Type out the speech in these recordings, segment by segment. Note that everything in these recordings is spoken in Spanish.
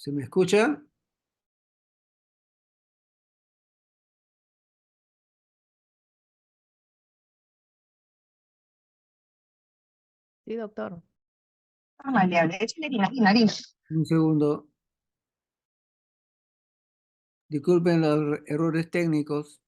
¿Se me escucha? Sí, doctor. Maleable, échale nariz. Un segundo. Disculpen los errores técnicos.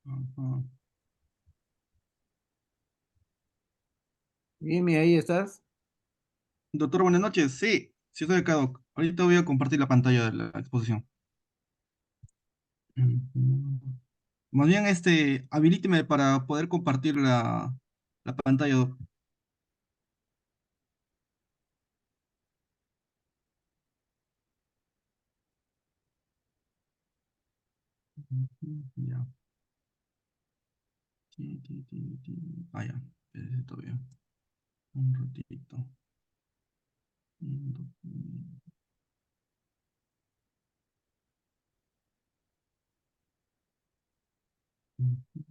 Ajá. Jimmy, ¿ahí estás? Doctor, buenas noches. Sí estoy acá, doc. Ahorita voy a compartir la pantalla de la exposición. Ujú. Más bien, habilíteme para poder compartir la pantalla, doc. Ujú, ya. Ah, ya. Espérese todavía. Un ratito. Documento. Ujú,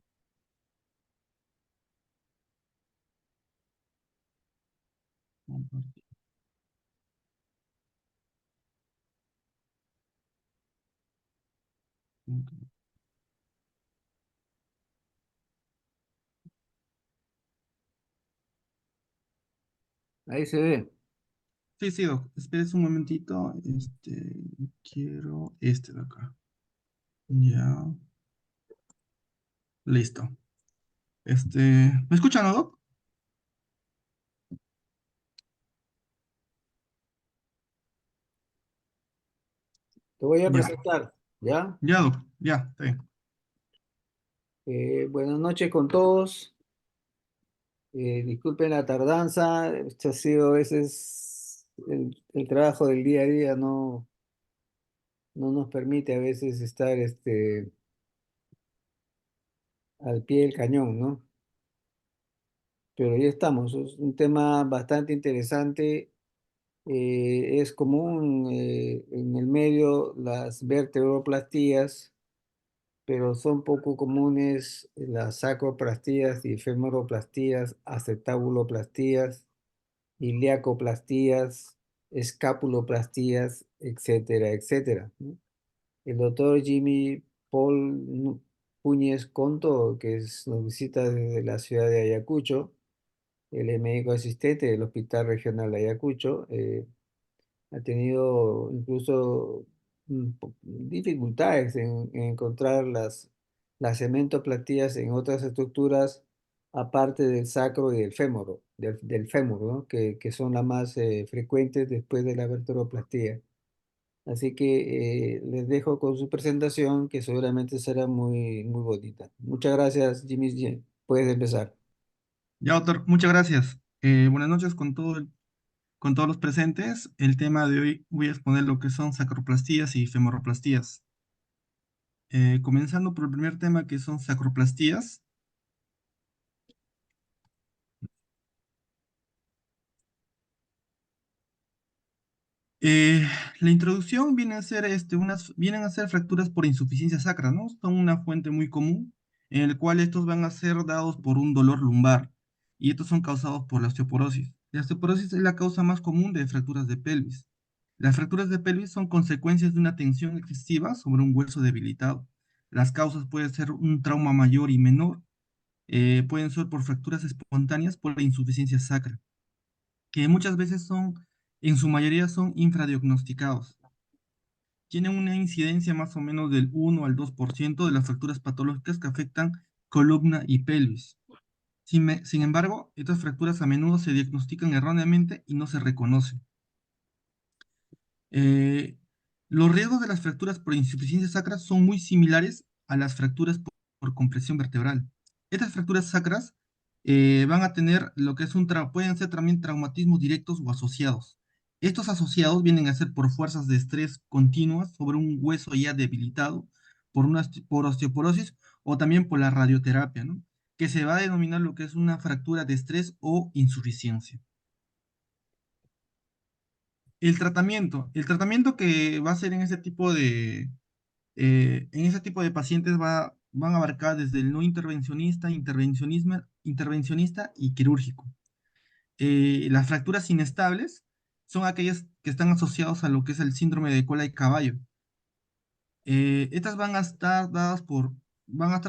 compartir. Ok. Ahí se ve. Sí, doc. Espérese un momentito. Quiero este de acá. Ya. Listo. ¿Me escuchan, no, doc? Te voy a Ya. presentar, ¿ya? Ya, doc. Ya, está bien. Buenas noches con todos. Disculpen la tardanza. Este ha sido a veces el trabajo del día a día no nos permite a veces estar al pie del cañón, ¿no? Pero ya estamos. Es un tema bastante interesante. Es común en el medio las vertebroplastías, pero son poco comunes las sacroplastías y femoroplastías, acetabuloplastías, iliacoplastías, escapuloplastías, etcétera, etcétera, ¿no? El doctor Jimmy Paul Núñez Conto, nos visita desde la ciudad de Ayacucho, él es médico asistente del Hospital Regional de Ayacucho. Ha tenido incluso dificultades en encontrar las cementoplastías en otras estructuras aparte del sacro y del fémur, ¿no? Que son las más frecuentes después de la vertebroplastía. Así que les dejo con su presentación, que seguramente será muy, muy bonita. Muchas gracias, Jimmy. Puedes empezar. Ya, doctor, muchas gracias. Buenas noches con todos los presentes. El tema de hoy voy a exponer lo que son sacroplastías y femoroplastías. Comenzando por el primer tema que son sacroplastías. Eh, la introducción viene a ser, vienen a ser fracturas por insuficiencia sacra, ¿no? Son una fuente muy común en el cual estos van a ser dados por un dolor lumbar. y estos son causados por la osteoporosis. La osteoporosis es la causa más común de fracturas de pelvis. Las fracturas de pelvis son consecuencias de una tensión excesiva sobre un hueso debilitado. Las causas pueden ser un trauma mayor y menor, pueden ser por fracturas espontáneas por la insuficiencia sacra, que muchas veces son, en su mayoría son infradiagnosticados. Tienen una incidencia más o menos del 1 al 2% de las fracturas patológicas que afectan columna y pelvis. Sin embargo, estas fracturas a menudo se diagnostican erróneamente y no se reconocen. Eh, los riesgos de las fracturas por insuficiencia sacra son muy similares a las fracturas por compresión vertebral. Estas fracturas sacras van a tener lo que es pueden ser también traumatismos directos o asociados. Estos asociados vienen a ser por fuerzas de estrés continuas sobre un hueso ya debilitado por osteoporosis o también por la radioterapia, ¿no? Que se va a denominar lo que es una fractura de estrés o insuficiencia. El tratamiento que va a ser en ese tipo de pacientes van a abarcar desde el no intervencionista, intervencionista y quirúrgico. Las fracturas inestables son aquellas que están asociadas a lo que es el síndrome de cola de caballo. Estas van a estar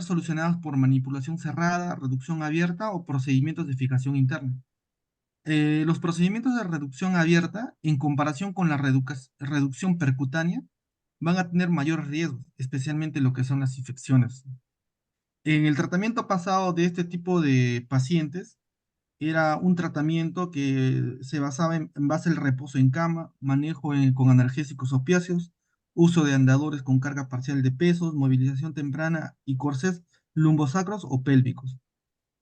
solucionadas por manipulación cerrada, reducción abierta o procedimientos de fijación interna. Los procedimientos de reducción abierta, en comparación con la reducción percutánea, van a tener mayor riesgo, especialmente lo que son las infecciones. En el tratamiento pasado de este tipo de pacientes, era un tratamiento que se basaba en base al reposo en cama, manejo con analgésicos opiáceos, uso de andadores con carga parcial de pesos, movilización temprana y corsés lumbosacros o pélvicos.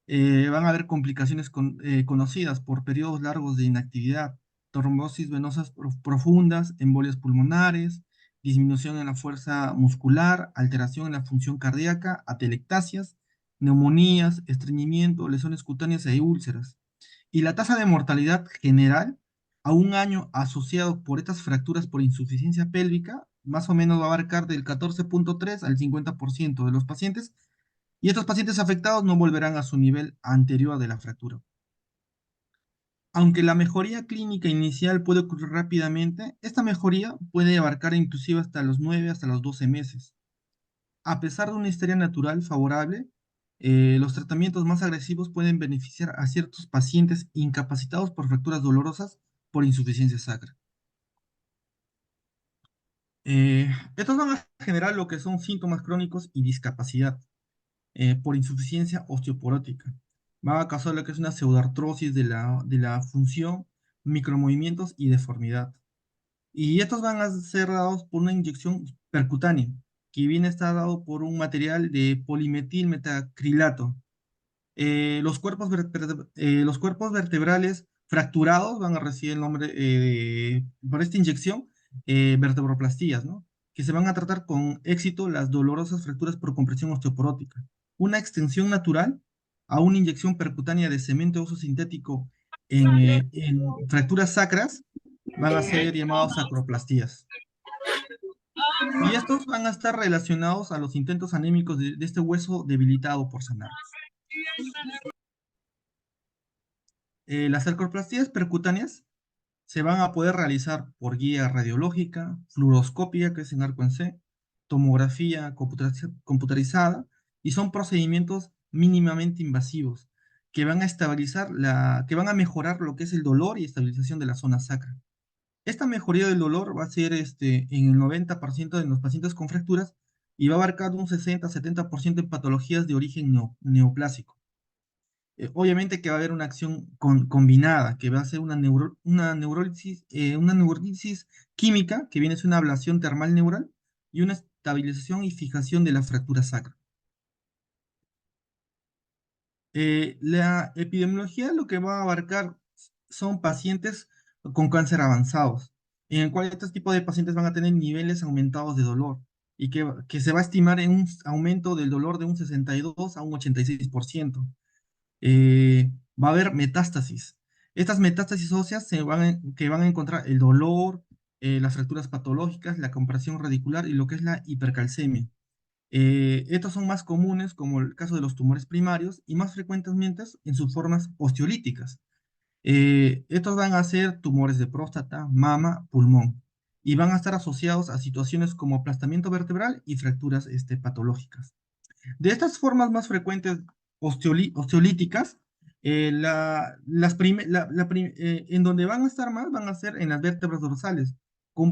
Van a haber complicaciones conocidas por periodos largos de inactividad, trombosis venosas profundas, embolias pulmonares, disminución en la fuerza muscular, alteración en la función cardíaca, atelectasias, neumonías, estreñimiento, lesiones cutáneas e úlceras. Y la tasa de mortalidad general a un año asociado por estas fracturas por insuficiencia pélvica, más o menos va a abarcar del 14,3 al 50% de los pacientes, y estos pacientes afectados no volverán a su nivel anterior de la fractura. Aunque la mejoría clínica inicial puede ocurrir rápidamente, esta mejoría puede abarcar inclusive hasta los 9 hasta los 12 meses. A pesar de una historia natural favorable, los tratamientos más agresivos pueden beneficiar a ciertos pacientes incapacitados por fracturas dolorosas por insuficiencia sacra. Estos van a generar lo que son síntomas crónicos y discapacidad por insuficiencia osteoporótica. Va a causar lo que es una pseudoartrosis de la función, micromovimientos y deformidad. Y estos van a ser dados por una inyección percutánea, que viene a estar dado por un material de polimetilmetacrilato. Los cuerpos vertebrales fracturados van a recibir el nombre por esta inyección, vertebroplastías, ¿no? Que se van a tratar con éxito las dolorosas fracturas por compresión osteoporótica. Una extensión natural a una inyección percutánea de cemento óseo sintético en fracturas sacras van a ser llamados sacroplastías. Y estos van a estar relacionados a los intentos anémicos de este hueso debilitado por sanar. Las sacroplastías percutáneas se van a poder realizar por guía radiológica, fluoroscopia, que es en arco en C, tomografía computarizada, y son procedimientos mínimamente invasivos que van a que van a mejorar lo que es el dolor y estabilización de la zona sacra. Esta mejoría del dolor va a ser en el 90% de los pacientes con fracturas y va a abarcar un 60-70% en patologías de origen neoplásico. Obviamente que va a haber una acción combinada, que va a ser una neurólisis química, que viene a ser una ablación termal neural, y una estabilización y fijación de la fractura sacra. La epidemiología lo que va a abarcar son pacientes con cáncer avanzados, en el cual estos tipos de pacientes van a tener niveles aumentados de dolor, y que se va a estimar en un aumento del dolor de un 62 a un 86%. Va a haber metástasis. Estas metástasis óseas que van a encontrar el dolor, las fracturas patológicas, la compresión radicular y lo que es la hipercalcemia. Estos son más comunes, como el caso de los tumores primarios, y más frecuentemente en sus formas osteolíticas. Estos van a ser tumores de próstata, mama, pulmón, y van a estar asociados a situaciones como aplastamiento vertebral y fracturas patológicas. De estas formas más frecuentes osteolíticas, en donde van a estar más van a ser en las vértebras dorsales, con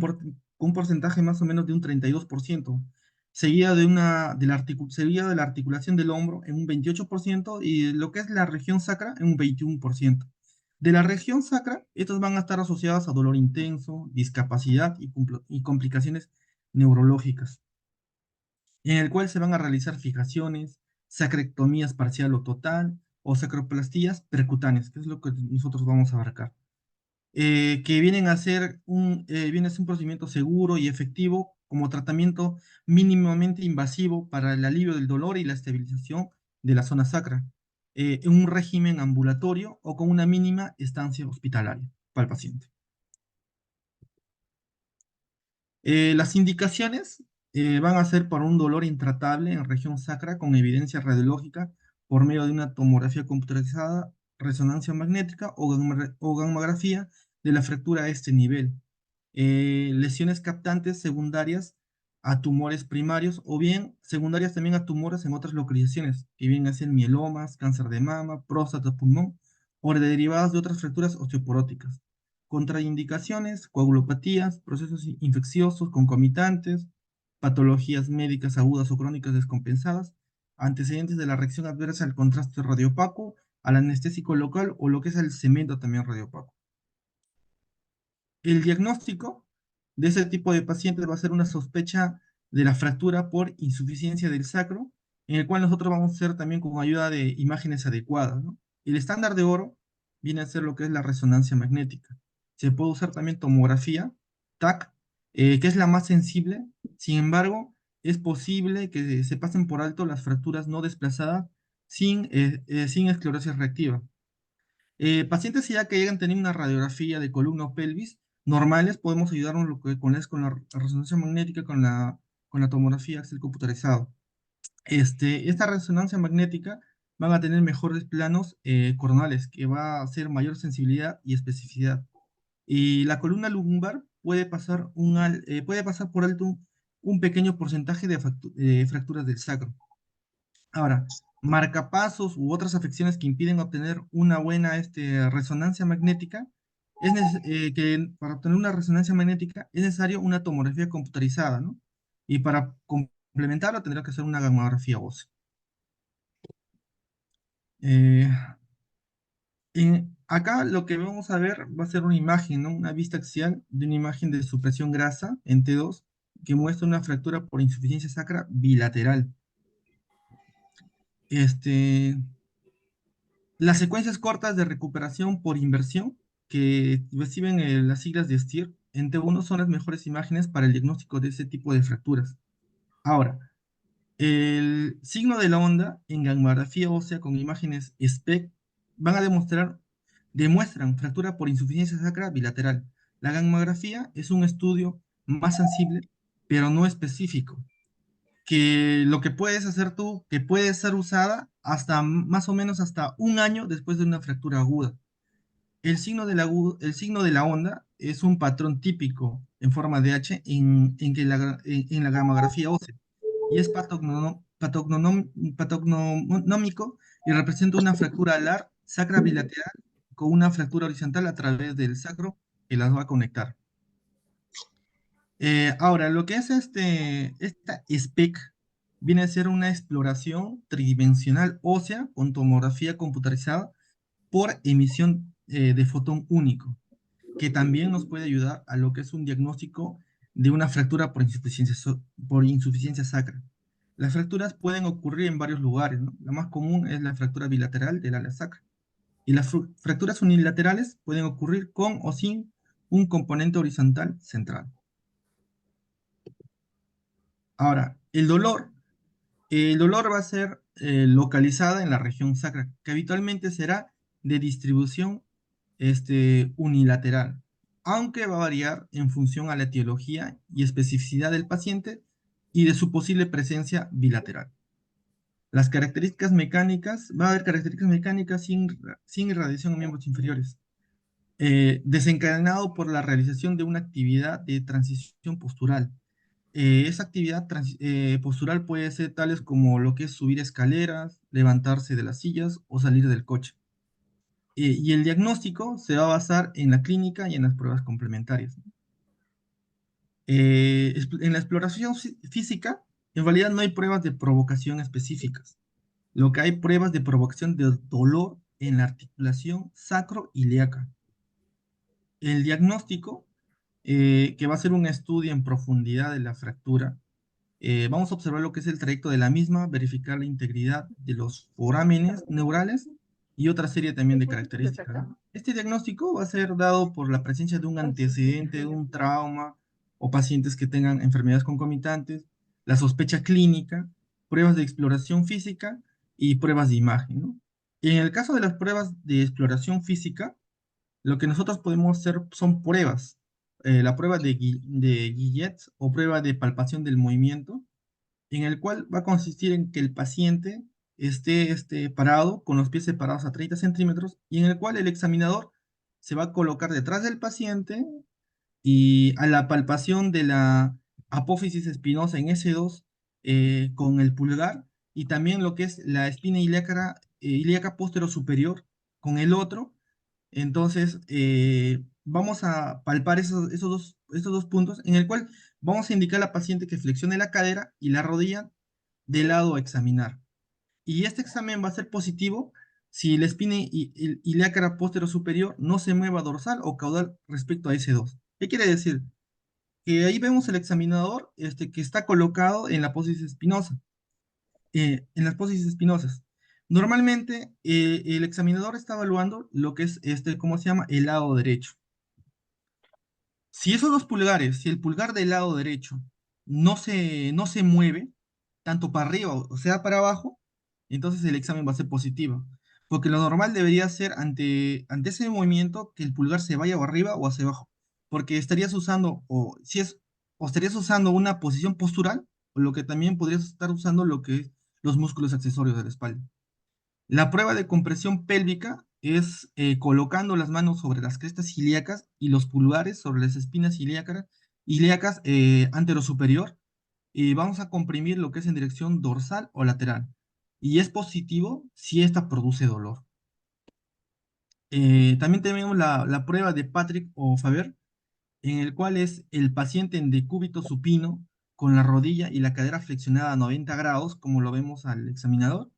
un porcentaje más o menos de un 32%, seguida de la articulación del hombro en un 28% y lo que es la región sacra en un 21%. De la región sacra, estos van a estar asociados a dolor intenso, discapacidad y complicaciones neurológicas, en el cual se van a realizar fijaciones, sacrectomías parcial o total, o sacroplastías percutáneas, que es lo que nosotros vamos a abarcar, que viene a ser un procedimiento seguro y efectivo como tratamiento mínimamente invasivo para el alivio del dolor y la estabilización de la zona sacra, en un régimen ambulatorio o con una mínima estancia hospitalaria para el paciente. Las indicaciones van a ser para un dolor intratable en región sacra con evidencia radiológica por medio de una tomografía computarizada, resonancia magnética o gammagrafía de la fractura a este nivel. Lesiones captantes secundarias a tumores primarios o bien secundarias también a tumores en otras localizaciones, que vienen a ser mielomas, cáncer de mama, próstata, pulmón o derivadas de otras fracturas osteoporóticas. Contraindicaciones, coagulopatías, procesos infecciosos concomitantes, patologías médicas agudas o crónicas descompensadas, antecedentes de la reacción adversa al contraste radiopaco, al anestésico local o lo que es el cemento también radiopaco. El diagnóstico de ese tipo de pacientes va a ser una sospecha de la fractura por insuficiencia del sacro, en el cual nosotros vamos a hacer también con ayuda de imágenes adecuadas, ¿no? El estándar de oro viene a ser lo que es la resonancia magnética. Se puede usar también tomografía, TAC, que es la más sensible. Sin embargo, es posible que se pasen por alto las fracturas no desplazadas sin esclerosis reactiva. Pacientes ya que llegan a tener una radiografía de columna o pelvis normales, podemos ayudarnos con la resonancia magnética, con la tomografía axial computarizado. Esta resonancia magnética van a tener mejores planos coronales, que va a hacer mayor sensibilidad y especificidad. Y la columna lumbar puede pasar por alto un pequeño porcentaje de fracturas del sacro. Ahora, marcapasos u otras afecciones que impiden obtener una buena resonancia magnética, que para obtener una resonancia magnética es necesario una tomografía computarizada, ¿no? Y para complementarlo tendrá que hacer una gamografía ósea. Eh, Acá lo que vamos a ver va a ser una imagen, ¿no? Una vista axial de una imagen de supresión grasa en T2 que muestra una fractura por insuficiencia sacra bilateral. Las secuencias cortas de recuperación por inversión que reciben las siglas de STIR en T1 son las mejores imágenes para el diagnóstico de ese tipo de fracturas. Ahora, el signo de la onda en gammagrafía ósea con imágenes SPECT demuestran fractura por insuficiencia sacra bilateral. La gammagrafía es un estudio más sensible, pero no específico, que lo que puedes hacer tú, que puede ser usada hasta más o menos hasta un año después de una fractura aguda. El signo de la onda es un patrón típico en forma de H en la gammagrafía ósea y es patognomónico y representa una fractura alar sacra bilateral con una fractura horizontal a través del sacro que las va a conectar. Ahora, lo que es esta SPEC viene a ser una exploración tridimensional ósea con tomografía computarizada por emisión de fotón único, que también nos puede ayudar a lo que es un diagnóstico de una fractura por insuficiencia sacra. Las fracturas pueden ocurrir en varios lugares, ¿no? La más común es la fractura bilateral del ala sacra. Y las fracturas unilaterales pueden ocurrir con o sin un componente horizontal central. Ahora, el dolor va a ser localizada en la región sacra, que habitualmente será de distribución unilateral, aunque va a variar en función a la etiología y especificidad del paciente y de su posible presencia bilateral. Las características mecánicas, va a haber características mecánicas sin irradiación a miembros inferiores, desencadenado por la realización de una actividad de transición postural. Esa actividad postural puede ser tales como lo que es subir escaleras, levantarse de las sillas o salir del coche. Y el diagnóstico se va a basar en la clínica y en las pruebas complementarias. En la exploración física, en realidad no hay pruebas de provocación específicas. Lo que hay pruebas de provocación de dolor en la articulación sacroiliaca. El diagnóstico, que va a ser un estudio en profundidad de la fractura, vamos a observar lo que es el trayecto de la misma, verificar la integridad de los forámenes neurales y otra serie también de características, ¿no? Este diagnóstico va a ser dado por la presencia de un antecedente, de un trauma o pacientes que tengan enfermedades concomitantes, la sospecha clínica, pruebas de exploración física y pruebas de imagen, ¿no? En el caso de las pruebas de exploración física, lo que nosotros podemos hacer son pruebas. La prueba de Guillet o prueba de palpación del movimiento, en el cual va a consistir en que el paciente esté parado, con los pies separados a 30 centímetros, y en el cual el examinador se va a colocar detrás del paciente y a la palpación de la apófisis espinosa en S2 con el pulgar, y también lo que es la espina ilíaca posterior superior con el otro. Entonces, vamos a palpar estos dos puntos en el cual vamos a indicar al paciente que flexione la cadera y la rodilla de lado a examinar. Y este examen va a ser positivo si la espina ilíaca posterior superior no se mueva dorsal o caudal respecto a S2. ¿Qué quiere decir? Que ahí vemos el examinador que está colocado en la apófisis espinosa, en las apófisis espinosas. Normalmente, el examinador está evaluando lo que es ¿cómo se llama? El lado derecho. Si esos dos pulgares, si el pulgar del lado derecho no se mueve, tanto para arriba o sea para abajo, entonces el examen va a ser positivo. Porque lo normal debería ser ante ese movimiento que el pulgar se vaya o arriba o hacia abajo. Porque estarías usando, o estarías usando una posición postural, o lo que también podrías estar usando lo que es los músculos accesorios de la espalda. La prueba de compresión pélvica es colocando las manos sobre las crestas ilíacas y los pulgares sobre las espinas ilíacas anterosuperior, y vamos a comprimir lo que es en dirección dorsal o lateral. Y es positivo si esta produce dolor. También tenemos la prueba de Patrick o Faber, en el cual es el paciente en decúbito supino con la rodilla y la cadera flexionada a 90 grados, como lo vemos al examinador,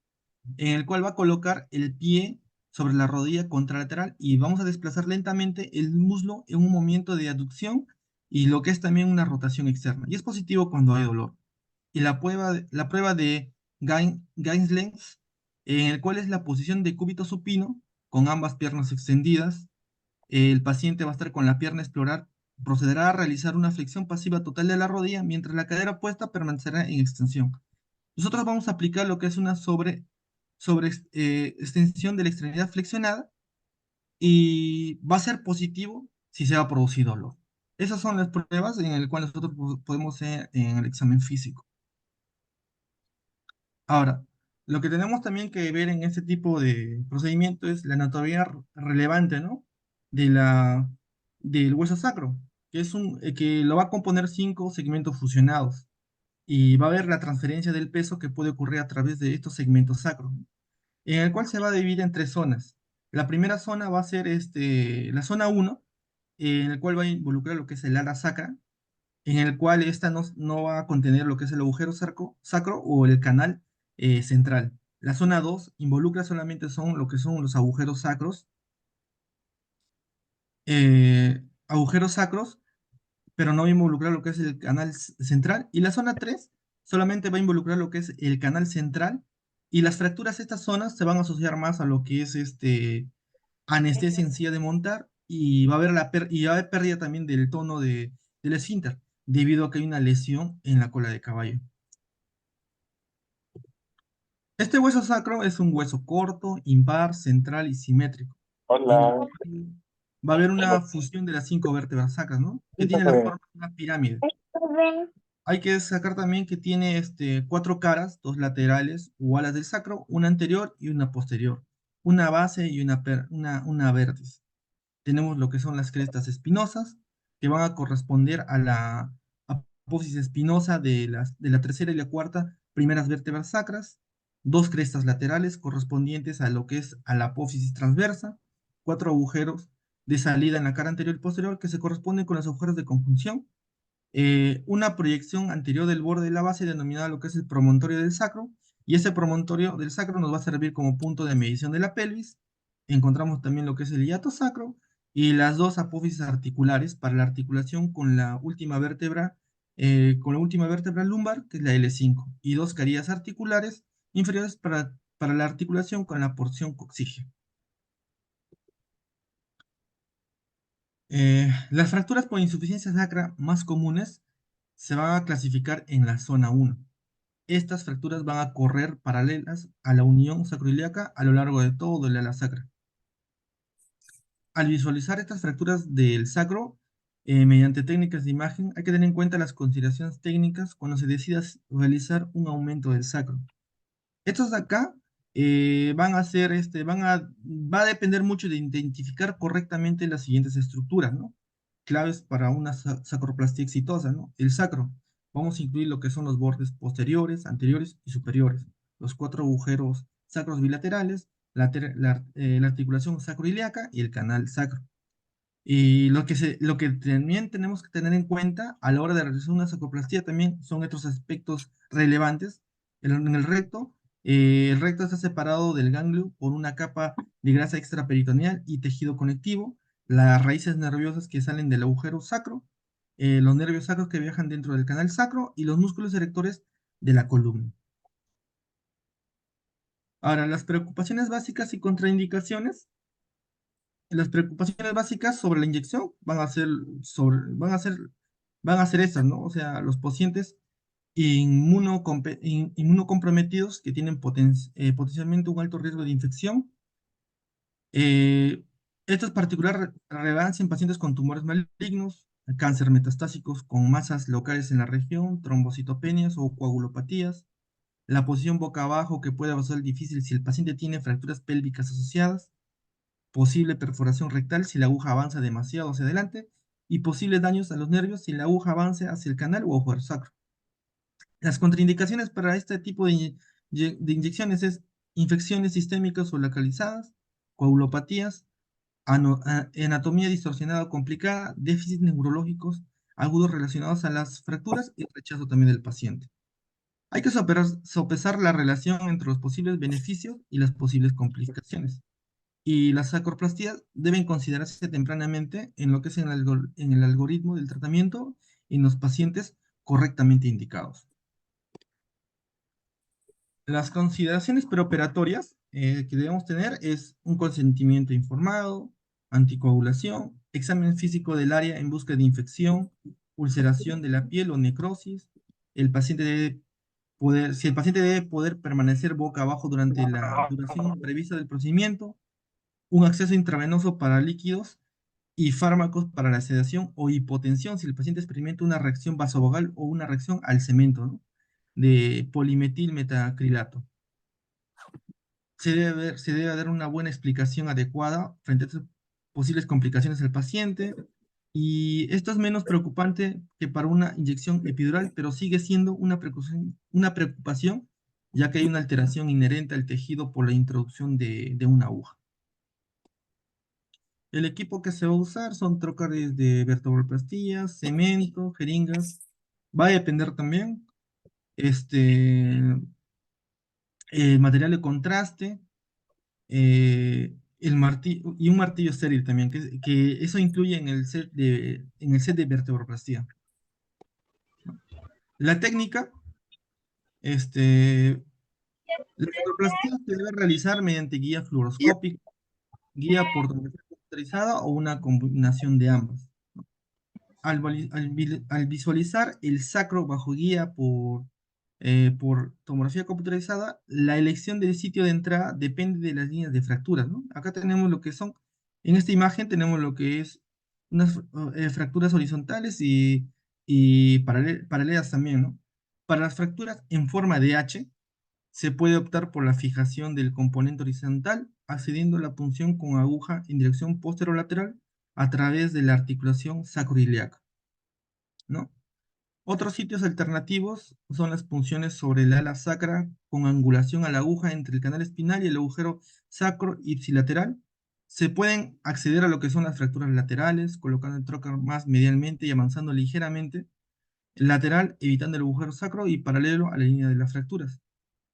en el cual va a colocar el pie sobre la rodilla contralateral y vamos a desplazar lentamente el muslo en un movimiento de aducción y lo que es también una rotación externa. Y es positivo cuando hay dolor. Y la prueba de Gainslen's, en el cual es la posición de cúbito supino con ambas piernas extendidas. El paciente va a estar con la pierna explorar, procederá a realizar una flexión pasiva total de la rodilla mientras la cadera opuesta permanecerá en extensión. Nosotros vamos a aplicar lo que es una extensión de la extremidad flexionada y va a ser positivo si se va a producir dolor. Esas son las pruebas en las cuales nosotros podemos hacer en el examen físico. Ahora, lo que tenemos también que ver en este tipo de procedimiento es la anatomía relevante, ¿no? De del hueso sacro, que lo va a componer 5 segmentos fusionados y va a haber la transferencia del peso que puede ocurrir a través de estos segmentos sacros, ¿no? En el cual se va a dividir en 3 zonas. La primera zona va a ser la zona 1, en el cual va a involucrar lo que es el ala sacra, en el cual esta no va a contener lo que es el agujero sacro o el canal central. La zona 2 involucra solamente lo que son los agujeros sacros, pero no va a involucrar lo que es el canal central. Y la zona 3 solamente va a involucrar lo que es el canal central. Y las fracturas de estas zonas se van a asociar más a lo que es anestesia en silla de montar, y va a haber, y va a haber pérdida también del tono del esfínter, debido a que hay una lesión en la cola de caballo. Este hueso sacro es un hueso corto, impar, central y simétrico. Hola. Va a haber una fusión de las 5 vértebras sacras, ¿no? Que tiene la forma de una pirámide. Hay que destacar también que tiene 4 caras, 2 laterales o alas del sacro, una anterior y una posterior, una base y una vértice. Tenemos lo que son las crestas espinosas, que van a corresponder a la apófisis espinosa de la tercera y la cuarta primeras vértebras sacras, 2 crestas laterales correspondientes a lo que es a la apófisis transversa, 4 agujeros de salida en la cara anterior y posterior que se corresponden con los agujeros de conjunción, una proyección anterior del borde de la base denominada lo que es el promontorio del sacro, y ese promontorio del sacro nos va a servir como punto de medición de la pelvis. Encontramos también lo que es el hiato sacro y las 2 apófisis articulares para la articulación con la última vértebra lumbar, que es la L5, y 2 carillas articulares inferiores para la articulación con la porción coxígea. Las fracturas por insuficiencia sacra más comunes se van a clasificar en la zona 1. Estas fracturas van a correr paralelas a la unión sacroiliaca a lo largo de todo el ala sacra. Al visualizar estas fracturas del sacro, mediante técnicas de imagen, hay que tener en cuenta las consideraciones técnicas cuando se decida realizar un aumento del sacro. Estos de acá van a ser, va a depender mucho de identificar correctamente las siguientes estructuras, ¿no? Claves para una sacroplastía exitosa, ¿no? El sacro. Vamos a incluir lo que son los bordes posteriores, anteriores y superiores, los 4 agujeros sacros bilaterales, la articulación sacroiliaca y el canal sacro. Y lo que también tenemos que tener en cuenta a la hora de realizar una sacroplastía también son estos aspectos relevantes. En el recto está separado del ganglio por una capa de grasa extraperitoneal y tejido conectivo, las raíces nerviosas que salen del agujero sacro, los nervios sacros que viajan dentro del canal sacro y los músculos erectores de la columna. Ahora, las preocupaciones básicas y contraindicaciones. Las preocupaciones básicas sobre la inyección van a ser estas, ¿no? O sea, los pacientes inmunocomprometidos que tienen potencialmente un alto riesgo de infección. Esto es particular relevancia en pacientes con tumores malignos, cáncer metastásicos con masas locales en la región, trombocitopenias o coagulopatías, la posición boca abajo que puede ser difícil si el paciente tiene fracturas pélvicas asociadas, posible perforación rectal si la aguja avanza demasiado hacia adelante y posibles daños a los nervios si la aguja avance hacia el canal o agujero sacro. Las contraindicaciones para este tipo de inyecciones es infecciones sistémicas o localizadas, coagulopatías, anatomía distorsionada o complicada, déficits neurológicos agudos relacionados a las fracturas y rechazo también del paciente. Hay que sopesar la relación entre los posibles beneficios y las posibles complicaciones. Y las sacroplastías deben considerarse tempranamente en lo que es en el algoritmo del tratamiento en los pacientes correctamente indicados. Las consideraciones preoperatorias que debemos tener es un consentimiento informado, anticoagulación, examen físico del área en busca de infección, ulceración de la piel o necrosis. Si el paciente debe poder permanecer boca abajo durante la duración prevista del procedimiento, un acceso intravenoso para líquidos y fármacos para la sedación o hipotensión si el paciente experimenta una reacción vasovagal o una reacción al cemento, ¿no? De polimetilmetacrilato. Se debe dar una buena explicación adecuada frente a estas posibles complicaciones del paciente. Y esto es menos preocupante que para una inyección epidural, pero sigue siendo una preocupación, ya que hay una alteración inherente al tejido por la introducción de una aguja. El equipo que se va a usar son trócares de vertebroplastías, cemento, jeringas. Va a depender también el material de contraste, el martillo y un martillo estéril también, que eso incluye en el set de vertebroplastía. La técnica, la vertebroplastía se debe realizar mediante guía fluoroscópica, guía por tomografía computarizada o una combinación de ambas. Al visualizar el sacro bajo guía por tomografía computarizada, la elección del sitio de entrada depende de las líneas de fracturas, ¿no? Acá tenemos lo que son, en esta imagen tenemos lo que es unas fracturas horizontales y y paralelas también, ¿no? Para las fracturas en forma de H, se puede optar por la fijación del componente horizontal, accediendo a la punción con aguja en dirección posterolateral a través de la articulación sacroiliaca, ¿no? Otros sitios alternativos son las punciones sobre el ala sacra con angulación a la aguja entre el canal espinal y el agujero sacro ipsilateral. Se pueden acceder a lo que son las fracturas laterales, colocando el trocar más medialmente y avanzando ligeramente lateral, evitando el agujero sacro y paralelo a la línea de las fracturas.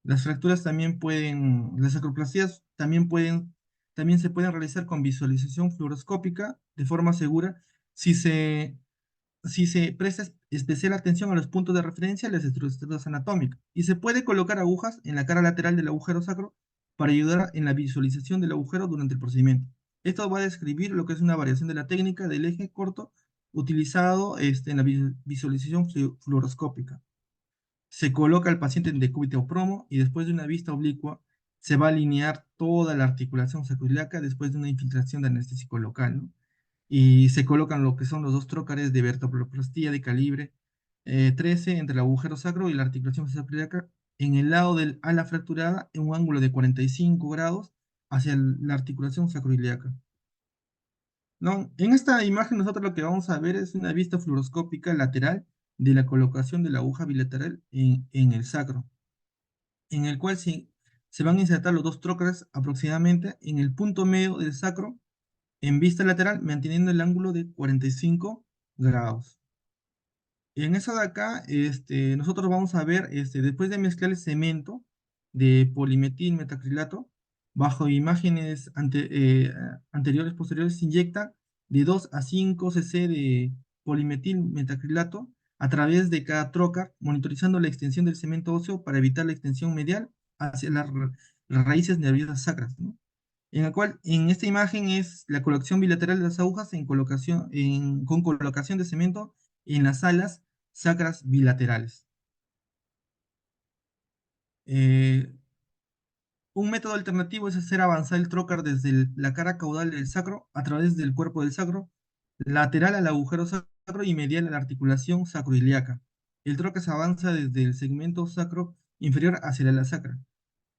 Las fracturas también pueden, las sacroplastías también se pueden realizar con visualización fluoroscópica de forma segura si se presta especial atención a los puntos de referencia de las estructuras anatómicas. Y se puede colocar agujas en la cara lateral del agujero sacro para ayudar en la visualización del agujero durante el procedimiento. Esto va a describir lo que es una variación de la técnica del eje corto utilizado en la visualización fluoroscópica. Se coloca al paciente en decúbito o promo y después de una vista oblicua se va a alinear toda la articulación sacroiliaca después de una infiltración de anestésico local, ¿no? Y se colocan lo que son los dos trócares de vertebroplastía de calibre 13 entre el agujero sacro y la articulación sacroiliaca en el lado del ala fracturada en un ángulo de 45 grados hacia la articulación sacroiliaca. ¿No? En esta imagen nosotros lo que vamos a ver es una vista fluoroscópica lateral de la colocación de la aguja bilateral en el sacro, en el cual se van a insertar los dos trócares aproximadamente en el punto medio del sacro en vista lateral, manteniendo el ángulo de 45 grados. En eso de acá, nosotros vamos a ver, después de mezclar el cemento de polimetil metacrilato, bajo imágenes anteriores, posteriores, se inyecta de 2 a 5 cc de polimetil metacrilato a través de cada trocar, monitorizando la extensión del cemento óseo para evitar la extensión medial hacia las raíces nerviosas sacras, ¿no? En la cual, en esta imagen es la colocación bilateral de las agujas con colocación de cemento en las alas sacras bilaterales. Un método alternativo es hacer avanzar el trocar desde la cara caudal del sacro a través del cuerpo del sacro, lateral al agujero sacro y medial a la articulación sacroiliaca. El trocar se avanza desde el segmento sacro inferior hacia la ala sacra.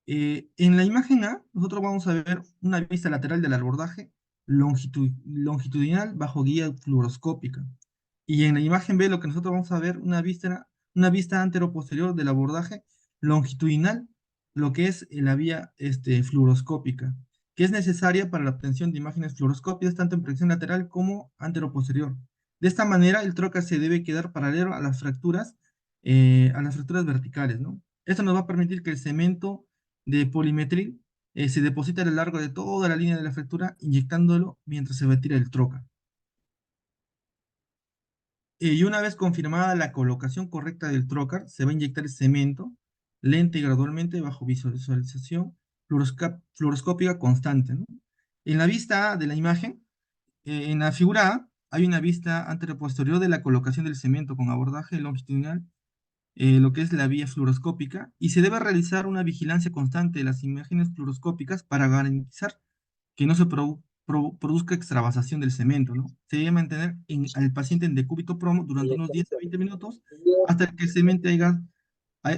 En la imagen A, nosotros vamos a ver una vista lateral del abordaje longitudinal bajo guía fluoroscópica. Y en la imagen B, lo que nosotros vamos a ver, una vista anteroposterior del abordaje longitudinal, lo que es la vía fluoroscópica, que es necesaria para la obtención de imágenes fluoroscópicas tanto en proyección lateral como anteroposterior. De esta manera, el trocar se debe quedar paralelo a las fracturas verticales, ¿no? Esto nos va a permitir que el cemento de polimetril se deposita a lo largo de toda la línea de la fractura, inyectándolo mientras se retira el trocar. Y una vez confirmada la colocación correcta del trocar, se va a inyectar el cemento lenta y gradualmente bajo visualización fluoroscópica constante, ¿no? En la vista A de la imagen, en la figura A, hay una vista anteroposterior de la colocación del cemento con abordaje longitudinal, lo que es la vía fluoroscópica, y se debe realizar una vigilancia constante de las imágenes fluoroscópicas para garantizar que no se produzca extravasación del cemento, ¿no? Se debe mantener al paciente en decúbito promo durante unos 10 a 20 minutos hasta que el cemento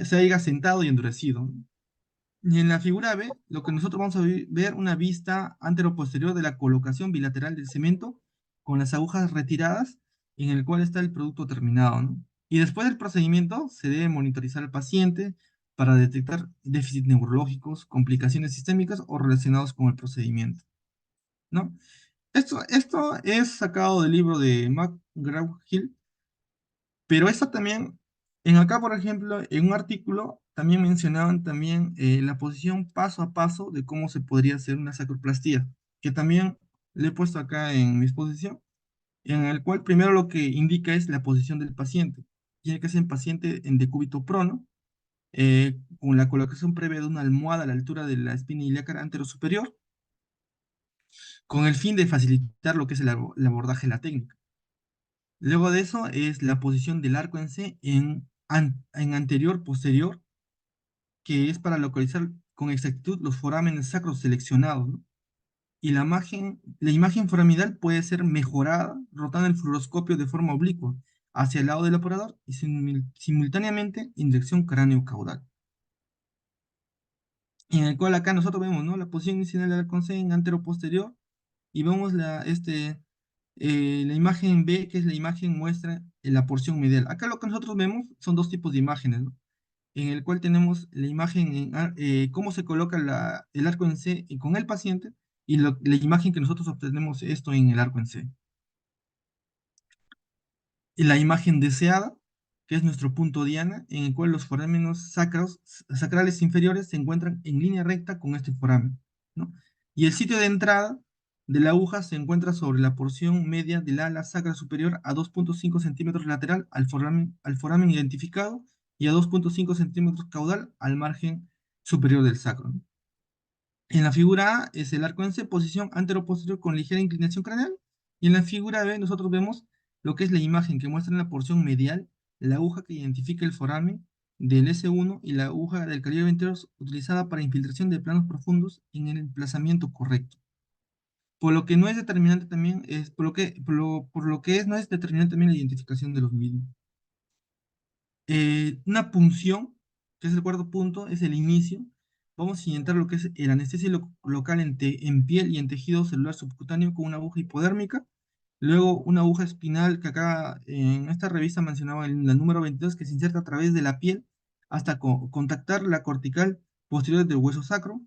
se haya sentado y endurecido, ¿no? Y en la figura B, lo que nosotros vamos a ver una vista anteroposterior de la colocación bilateral del cemento con las agujas retiradas en el cual está el producto terminado, ¿no? Y después del procedimiento se debe monitorizar al paciente para detectar déficits neurológicos, complicaciones sistémicas o relacionados con el procedimiento, ¿no? Esto es sacado del libro de McGraw-Hill, pero esto también, acá por ejemplo, en un artículo también mencionaban también la posición paso a paso de cómo se podría hacer una sacroplastía, que también le he puesto acá en mi exposición, en el cual primero lo que indica es la posición del paciente. Tiene que ser un paciente en decúbito prono, con la colocación previa de una almohada a la altura de la espina ilíaca anterosuperior, con el fin de facilitar lo que es el abordaje de la técnica. Luego de eso es la posición del arco en C en anterior-posterior, que es para localizar con exactitud los forámenes sacros seleccionados, ¿no? Y la imagen foraminal puede ser mejorada rotando el fluoroscopio de forma oblicua, hacia el lado del operador y simultáneamente en dirección cráneo-caudal. En el cual acá nosotros vemos, ¿no?, la posición inicial del arco en antero-posterior y vemos la imagen B, que es la imagen muestra en la porción medial. Acá lo que nosotros vemos son dos tipos de imágenes, ¿no? En el cual tenemos la imagen, cómo se coloca el arco en C con el paciente y la imagen que nosotros obtenemos esto en el arco en C. Y la imagen deseada, que es nuestro punto diana, en el cual los forámenes sacrales inferiores se encuentran en línea recta con este foramen, ¿no? Y el sitio de entrada de la aguja se encuentra sobre la porción media del ala sacra superior a 2.5 centímetros lateral al foramen identificado y a 2.5 centímetros caudal al margen superior del sacro, ¿no? En la figura A es el arco en C, posición antero-posterior con ligera inclinación craneal. Y en la figura B nosotros vemos lo que es la imagen que muestra en la porción medial la aguja que identifica el foramen del S1 y la aguja del calibre 22 utilizada para infiltración de planos profundos en el emplazamiento correcto. Por lo que no es determinante también, no es determinante también la identificación de los mismos. Una punción, que es el cuarto punto, es el inicio. Vamos a intentar lo que es el anestesia local en piel y en tejido celular subcutáneo con una aguja hipodérmica. Luego una aguja espinal que acá en esta revista mencionaba en la número 22 que se inserta a través de la piel hasta contactar la cortical posterior del hueso sacro.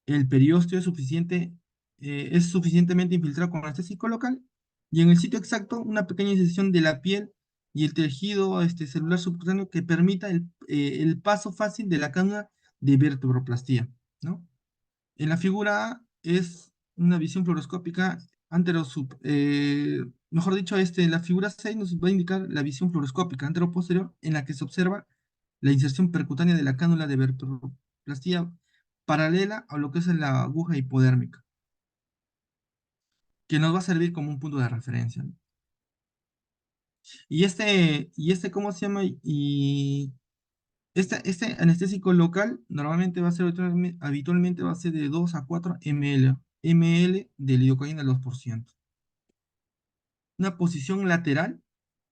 El periósteo es suficientemente infiltrado con anestésico local y en el sitio exacto una pequeña incisión de la piel y el tejido celular subcutáneo que permita el paso fácil de la cánula de vertebroplastía, ¿no? En la figura A es una visión fluoroscópica mejor dicho, la figura 6 nos va a indicar la visión fluoroscópica antero-posterior en la que se observa la inserción percutánea de la cánula de vertebroplastía paralela a lo que es la aguja hipodérmica, que nos va a servir como un punto de referencia, ¿no? ¿Cómo se llama? Y este anestésico local normalmente va a ser habitualmente va a ser de 2 a 4 ml de lidocaína al 2%. Una posición lateral,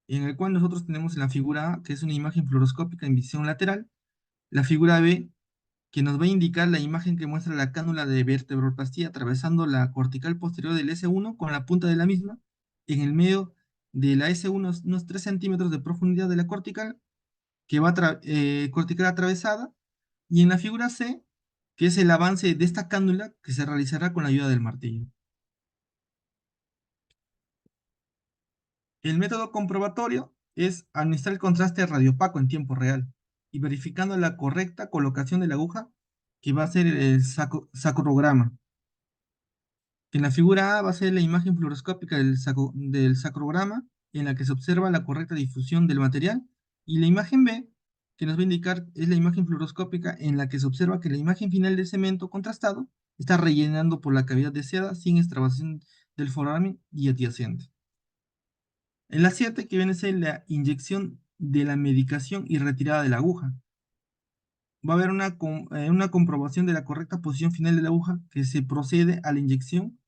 en el cual nosotros tenemos en la figura A, que es una imagen fluoroscópica en visión lateral, la figura B, que nos va a indicar la imagen que muestra la cánula de vertebroplastía atravesando la cortical posterior del S1 con la punta de la misma, en el medio de la S1 unos 3 centímetros de profundidad de la cortical, que va cortical atravesada, y en la figura C, que es el avance de esta cánula que se realizará con la ayuda del martillo. El método comprobatorio es administrar el contraste radiopaco en tiempo real y verificando la correcta colocación de la aguja, que va a ser el sacrograma. En la figura A va a ser la imagen fluoroscópica del sacrograma, en la que se observa la correcta difusión del material, y la imagen B, que nos va a indicar, es la imagen fluoroscópica en la que se observa que la imagen final del cemento contrastado está rellenando por la cavidad deseada sin extravasación del foramen y adyacente. En la 7, que viene a ser la inyección de la medicación y retirada de la aguja. Va a haber una comprobación de la correcta posición final de la aguja, que se procede a la inyección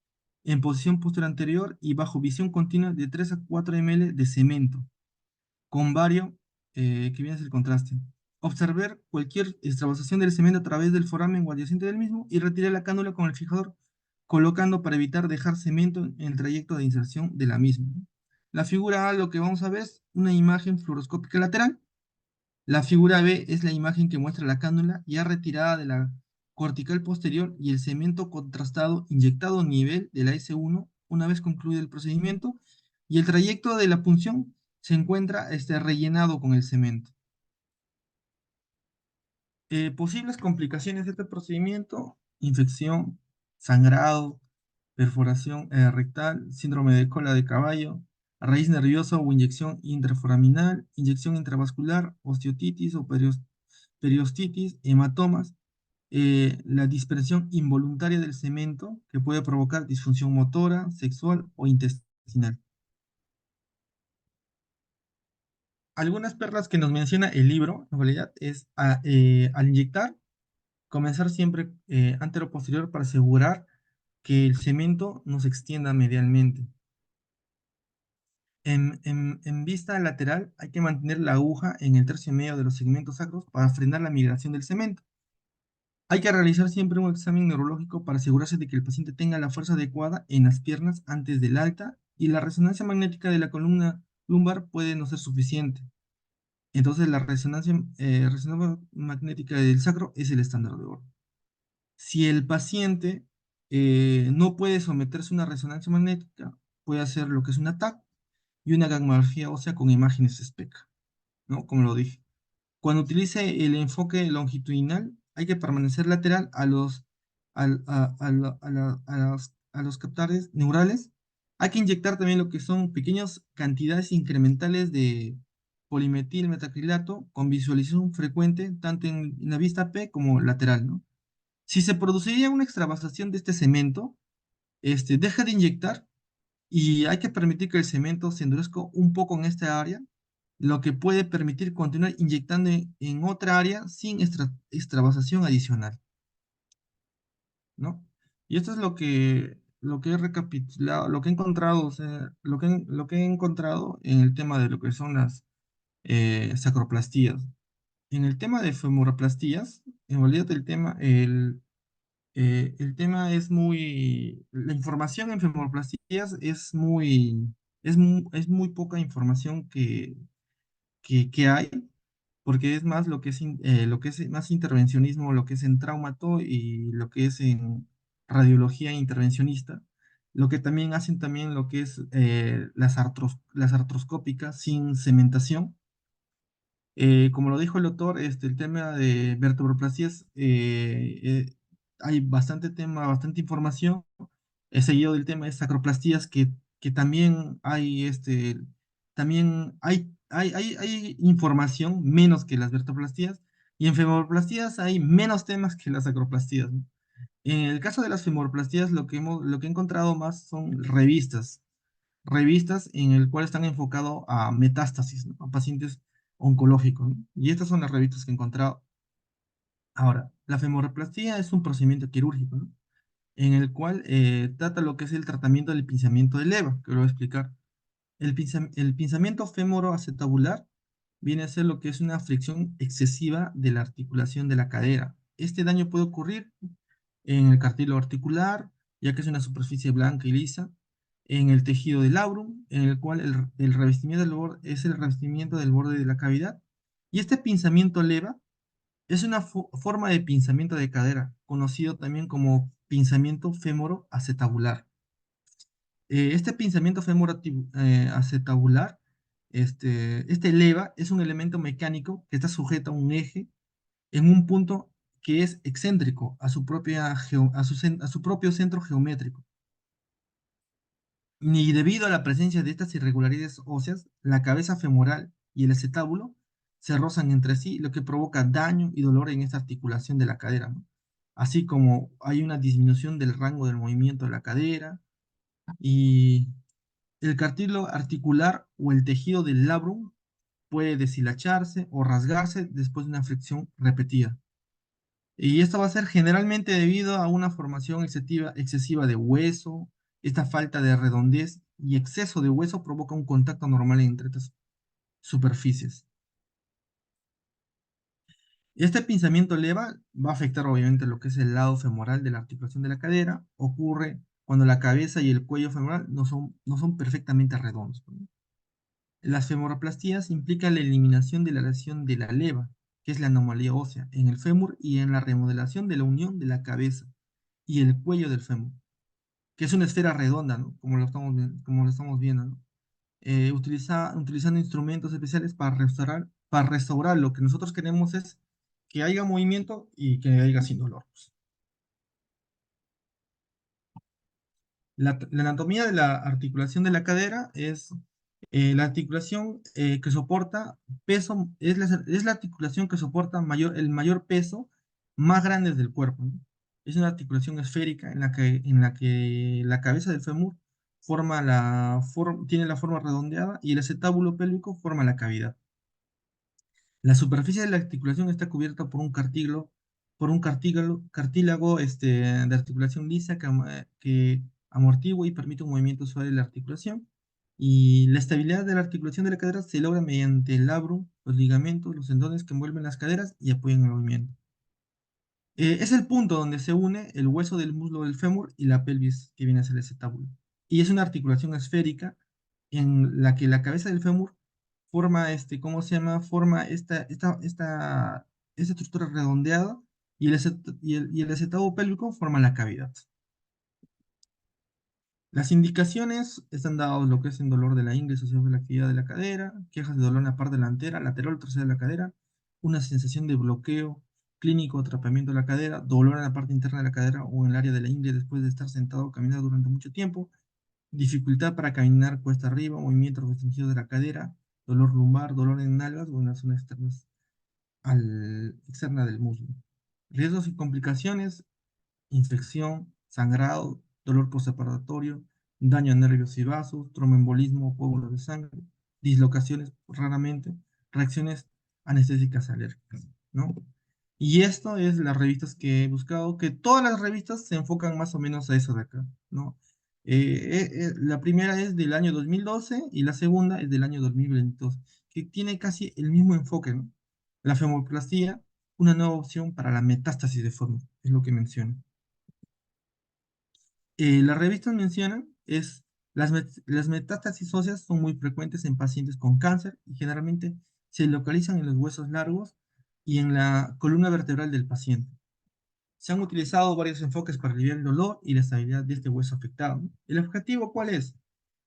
en posición posterior anterior y bajo visión continua de 3 a 4 ml de cemento, con vario, que viene a ser el contraste. Observar cualquier extravasación del cemento a través del foramen o adyacente del mismo y retirar la cánula con el fijador, colocando para evitar dejar cemento en el trayecto de inserción de la misma, ¿no? La figura A, lo que vamos a ver es una imagen fluoroscópica lateral. La figura B es la imagen que muestra la cánula ya retirada de la cortical posterior y el cemento contrastado inyectado a nivel de la S1 una vez concluido el procedimiento, y el trayecto de la punción se encuentra rellenado con el cemento. Posibles complicaciones de este procedimiento: infección, sangrado, perforación rectal, síndrome de cola de caballo, raíz nerviosa o inyección intraforaminal, inyección intravascular, osteotitis o periostitis, hematomas, la dispersión involuntaria del cemento que puede provocar disfunción motora, sexual o intestinal. Algunas perlas que nos menciona el libro, en realidad, es al inyectar, comenzar siempre antero-posterior para asegurar que el cemento no se extienda medialmente. En vista lateral hay que mantener la aguja en el tercio medio de los segmentos sacros para frenar la migración del cemento. Hay que realizar siempre un examen neurológico para asegurarse de que el paciente tenga la fuerza adecuada en las piernas antes del alta, y la resonancia magnética de la columna lumbar puede no ser suficiente. Entonces la resonancia magnética del sacro es el estándar de oro. Si el paciente no puede someterse a una resonancia magnética, puede hacer lo que es una TAC y una gamografía ósea con imágenes SPECT, ¿no? Como lo dije. Cuando utilice el enfoque longitudinal, hay que permanecer lateral a los captares neurales. Hay que inyectar también lo que son pequeñas cantidades incrementales de polimetil metacrilato con visualización frecuente tanto en la vista P como lateral, ¿no? Si se produciría una extravasación de este cemento, deja de inyectar y hay que permitir que el cemento se endurezca un poco en esta área, lo que puede permitir continuar inyectando en otra área sin extravasación adicional, ¿no? Y esto es lo que he recapitulado, lo que he encontrado, o sea, lo que he encontrado en el tema de lo que son las sacroplastías. En el tema de femoroplastías, en realidad la información en femoroplastías es muy poca información que hay, porque es más lo que es más intervencionismo, lo que es en traumato y lo que es en radiología intervencionista, lo que también hacen también lo que es las artroscópicas sin cementación. Como lo dijo el doctor, el tema de vertebroplastías, hay bastante tema, bastante información. He seguido del tema de sacroplastías que también hay información menos que las vertebroplastías, y en femoroplastías hay menos temas que las sacroplastías, ¿no? En el caso de las femoroplastías, lo que he encontrado más son revistas en el cual están enfocados a metástasis, ¿no? A pacientes oncológicos, ¿no? Y estas son las revistas que he encontrado. Ahora, la femoroplastía es un procedimiento quirúrgico, ¿no? En el cual trata lo que es el tratamiento del pinzamiento de leva, que lo voy a explicar. El pinzamiento femoroacetabular viene a ser lo que es una fricción excesiva de la articulación de la cadera. Este daño puede ocurrir en el cartílago articular, ya que es una superficie blanca y lisa, en el tejido del labrum, en el cual el revestimiento del borde es el revestimiento del borde de la cavidad. Y este pinzamiento leva es una forma de pinzamiento de cadera, conocido también como pinzamiento femoroacetabular. Este pinzamiento femoroacetabular, este leva es un elemento mecánico que está sujeto a un eje en un punto que es excéntrico a su propio centro geométrico. Y debido a la presencia de estas irregularidades óseas, la cabeza femoral y el acetábulo se rozan entre sí, lo que provoca daño y dolor en esta articulación de la cadera, ¿no? Así como hay una disminución del rango del movimiento de la cadera, y el cartílago articular o el tejido del labrum puede deshilacharse o rasgarse después de una fricción repetida. Y esto va a ser generalmente debido a una formación excesiva de hueso. Esta falta de redondez y exceso de hueso provoca un contacto normal entre estas superficies. Este pinzamiento leva va a afectar obviamente lo que es el lado femoral de la articulación de la cadera. Ocurre cuando la cabeza y el cuello femoral no son perfectamente redondos, ¿no? Las femoroplastías implican la eliminación de la lesión de la leva, que es la anomalía ósea, en el fémur, y en la remodelación de la unión de la cabeza y el cuello del fémur, que es una esfera redonda, ¿no? Como lo estamos viendo, ¿no? Utilizando instrumentos especiales para restaurar lo que nosotros queremos es que haya movimiento y que haya sin dolor. La anatomía de la articulación de la cadera es la articulación que soporta peso, es la articulación que soporta el mayor peso más grande del cuerpo, ¿no? Es una articulación esférica en la que la cabeza del fémur tiene la forma redondeada y el acetábulo pélvico forma la cavidad. La superficie de la articulación está cubierta por un cartílago de articulación lisa que amortigua y permite un movimiento suave de la articulación. Y la estabilidad de la articulación de la cadera se logra mediante el labrum, los ligamentos, los tendones que envuelven las caderas y apoyan el movimiento. Es el punto donde se une el hueso del muslo del fémur y la pelvis que viene a ser ese acetábulo. Y es una articulación esférica en la que la cabeza del fémur forma ¿cómo se llama? Forma esta estructura redondeada y el acetábulo pélvico forma la cavidad. Las indicaciones están dadas lo que es en dolor de la ingle asociado de la actividad de la cadera, quejas de dolor en la parte delantera, lateral o trasera de la cadera, una sensación de bloqueo clínico, atrapamiento de la cadera, dolor en la parte interna de la cadera o en el área de la ingle después de estar sentado o caminar durante mucho tiempo, dificultad para caminar cuesta arriba, movimiento restringido de la cadera, dolor lumbar, dolor en nalgas o en las zonas externas externa del muslo. Riesgos y complicaciones: infección, sangrado, dolor postoperatorio, daño a nervios y vasos, tromboembolismo, coágulos de sangre, dislocaciones raramente, reacciones anestésicas alérgicas, ¿no? Y esto es las revistas que he buscado, que todas las revistas se enfocan más o menos a eso de acá, ¿no? La primera es del año 2012 y la segunda es del año 2022, que tiene casi el mismo enfoque, ¿no? La femoplastía, una nueva opción para la metástasis de fémur, es lo que menciona. Las revistas mencionan las metástasis óseas son muy frecuentes en pacientes con cáncer y generalmente se localizan en los huesos largos y en la columna vertebral del paciente. Se han utilizado varios enfoques para aliviar el dolor y la estabilidad de este hueso afectado, ¿no? ¿El objetivo cuál es?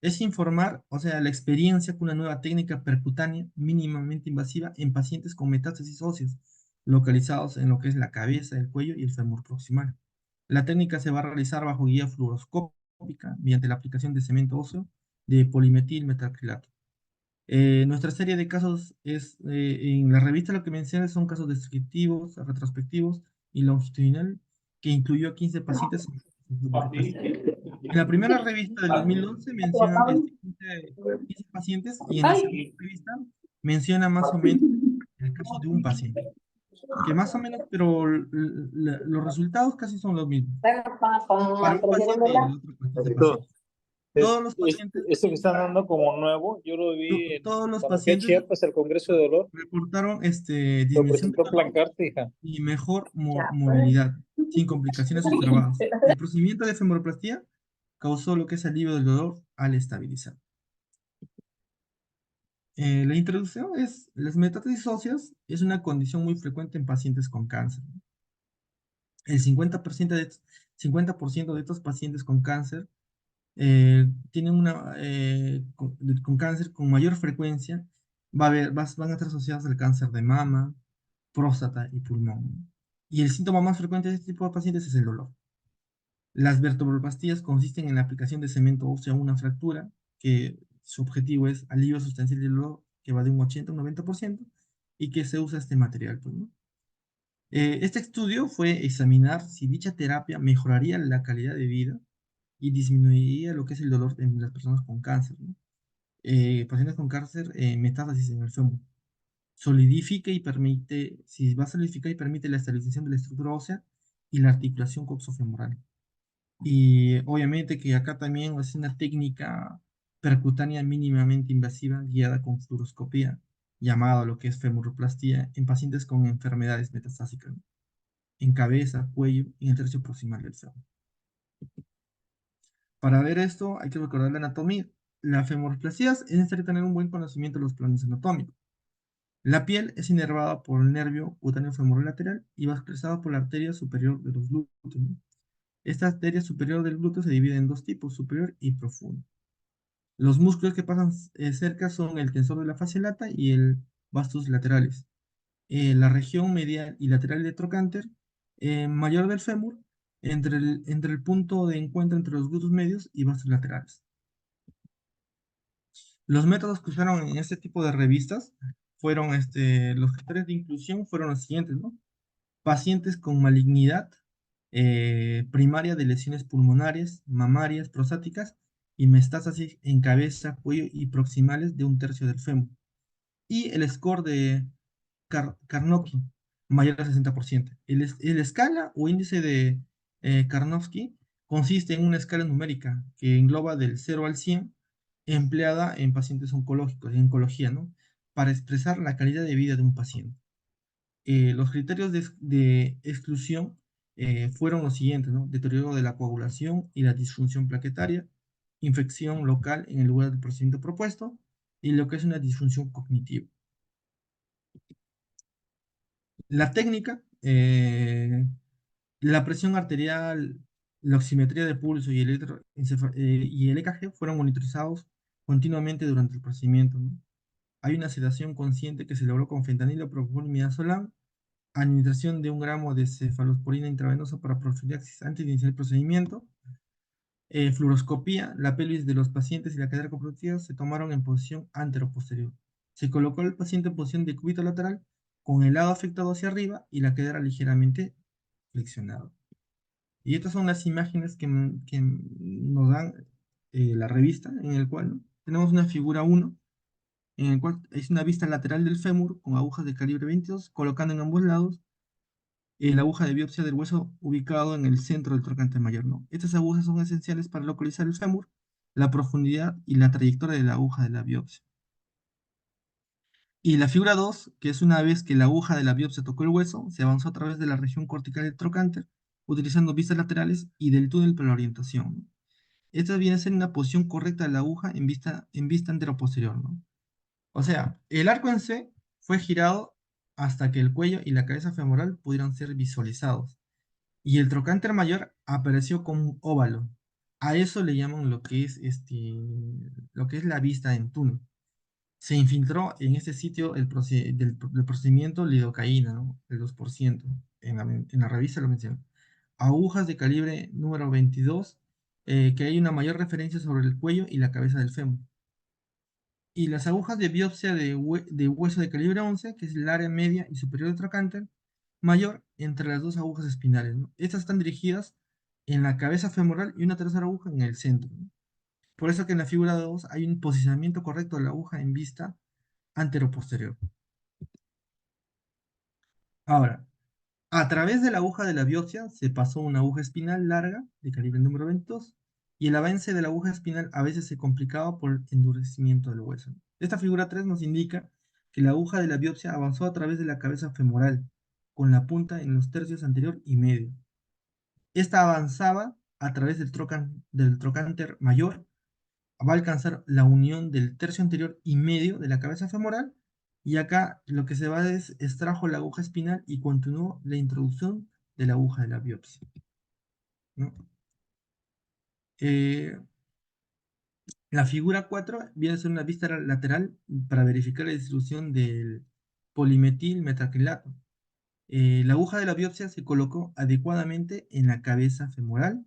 Es informar, o sea, la experiencia con una nueva técnica percutánea mínimamente invasiva en pacientes con metástasis óseas localizados en lo que es la cabeza, el cuello y el fémur proximal. La técnica se va a realizar bajo guía fluoroscópica mediante la aplicación de cemento óseo de polimetil metacrilato. Nuestra serie de casos es, en la revista lo que menciona son casos descriptivos, retrospectivos y longitudinal, que incluyó 15 pacientes. En la primera revista del 2011 mencionan 15 pacientes y en la segunda revista menciona más o menos el caso de un paciente, que más o menos, pero los resultados casi son los mismos. Para un paciente y el otro para 15 Esto, pacientes. Todos los pacientes, esto que están dando como nuevo, yo lo vi todos los cuando fui a pacientes Chiapas, el Congreso de Dolor, reportaron lo disminución de presentó dolor Plancarte, hija. y mejor movilidad, sin complicaciones observadas. El procedimiento de femoroplastia causó lo que es alivio del dolor al estabilizar. La introducción es, las metástasis óseas es una condición muy frecuente en pacientes con cáncer. El 50% de estos pacientes con cáncer tienen con cáncer con mayor frecuencia, van a estar asociados al cáncer de mama, próstata y pulmón. Y el síntoma más frecuente de este tipo de pacientes es el dolor. Las vertebroplastías consisten en la aplicación de cemento óseo a una fractura, que su objetivo es alivio sustancial del dolor, que va de un 80 a un 90%, y que se usa este material, pues, ¿no? Este estudio fue examinar si dicha terapia mejoraría la calidad de vida y disminuiría lo que es el dolor en las personas con cáncer, ¿no? Pacientes con cáncer, metástasis en el fémur. Solidifica y permite, si va a solidificar y permite la estabilización de la estructura ósea y la articulación coxofemoral. Y obviamente que acá también es una técnica percutánea mínimamente invasiva guiada con fluoroscopía, llamado lo que es femoroplastia, en pacientes con enfermedades metastásicas, ¿no? En cabeza, cuello y en el tercio proximal del fémur. Para ver esto hay que recordar la anatomía. La femoroplastia es necesario tener un buen conocimiento de los planos anatómicos. La piel es inervada por el nervio cutáneo femoral lateral y vascularizada por la arteria superior de los glúteos, ¿no? Esta arteria superior del glúteo se divide en dos tipos, superior y profundo. Los músculos que pasan cerca son el tensor de la fascia lata y el vastus lateralis. La región medial y lateral de trocánter mayor del fémur, entre el punto de encuentro entre los glúteos medios y vastus laterales. Los métodos que usaron en este tipo de revistas fueron, los criterios de inclusión fueron los siguientes, ¿no? Pacientes con malignidad primaria de lesiones pulmonares, mamarias, prostáticas y metástasis en cabeza, cuello y proximales de un tercio del fémur. Y el score de Karnofsky, mayor al 60%. El escala o índice de Karnofsky consiste en una escala numérica que engloba del 0 al 100 empleada en pacientes oncológicos, en oncología, ¿no? Para expresar la calidad de vida de un paciente. Los criterios de exclusión fueron los siguientes, ¿no? Deterioro de la coagulación y la disfunción plaquetaria, infección local en el lugar del procedimiento propuesto, y lo que es una disfunción cognitiva. La técnica, la presión arterial, la oximetría de pulso y y el EKG fueron monitorizados continuamente durante el procedimiento, ¿no? Hay una sedación consciente que se logró con fentanilo, propofol y midazolam, administración de 1 gramo de cefalosporina intravenosa para profilaxis antes de iniciar el procedimiento. Fluoroscopía, la pelvis de los pacientes y la cadera coproductiva se tomaron en posición anteroposterior. Se colocó al paciente en posición de cúbito lateral con el lado afectado hacia arriba y la cadera ligeramente flexionada. Y estas son las imágenes que nos dan la revista, en el cual, ¿no? Tenemos una figura 1, en el cual es una vista lateral del fémur con agujas de calibre 22, colocando en ambos lados la aguja de biopsia del hueso ubicado en el centro del trocánter mayor, ¿no? Estas agujas son esenciales para localizar el fémur, la profundidad y la trayectoria de la aguja de la biopsia. Y la figura 2, que es una vez que la aguja de la biopsia tocó el hueso, se avanzó a través de la región cortical del trocánter, utilizando vistas laterales y del túnel para la orientación, ¿no? Esta viene a ser una posición correcta de la aguja en vista anteroposterior, ¿no? O sea, el arco en C fue girado hasta que el cuello y la cabeza femoral pudieran ser visualizados. Y el trocánter mayor apareció como un óvalo. A eso le llaman lo que es la vista en túnel. Se infiltró en este sitio del procedimiento lidocaína, ¿no? El 2%. En la revista lo menciona. Agujas de calibre número 22, que hay una mayor referencia sobre el cuello y la cabeza del fémur. Y las agujas de biopsia de hueso de calibre 11, que es el área media y superior del trocánter mayor entre las dos agujas espinales, ¿no? Estas están dirigidas en la cabeza femoral y una tercera aguja en el centro, ¿no? Por eso que en la figura 2 hay un posicionamiento correcto de la aguja en vista anteroposterior. Ahora, a través de la aguja de la biopsia se pasó una aguja espinal larga de calibre número 22 y el avance de la aguja espinal a veces se complicaba por el endurecimiento del hueso. Esta figura 3 nos indica que la aguja de la biopsia avanzó a través de la cabeza femoral, con la punta en los tercios anterior y medio. Esta avanzaba a través del trocánter mayor, va a alcanzar la unión del tercio anterior y medio de la cabeza femoral, y acá lo que se va es extrajo la aguja espinal y continuó la introducción de la aguja de la biopsia, ¿no? La figura 4 viene a ser una vista lateral para verificar la distribución del polimetil metacrilato. La aguja de la biopsia se colocó adecuadamente en la cabeza femoral.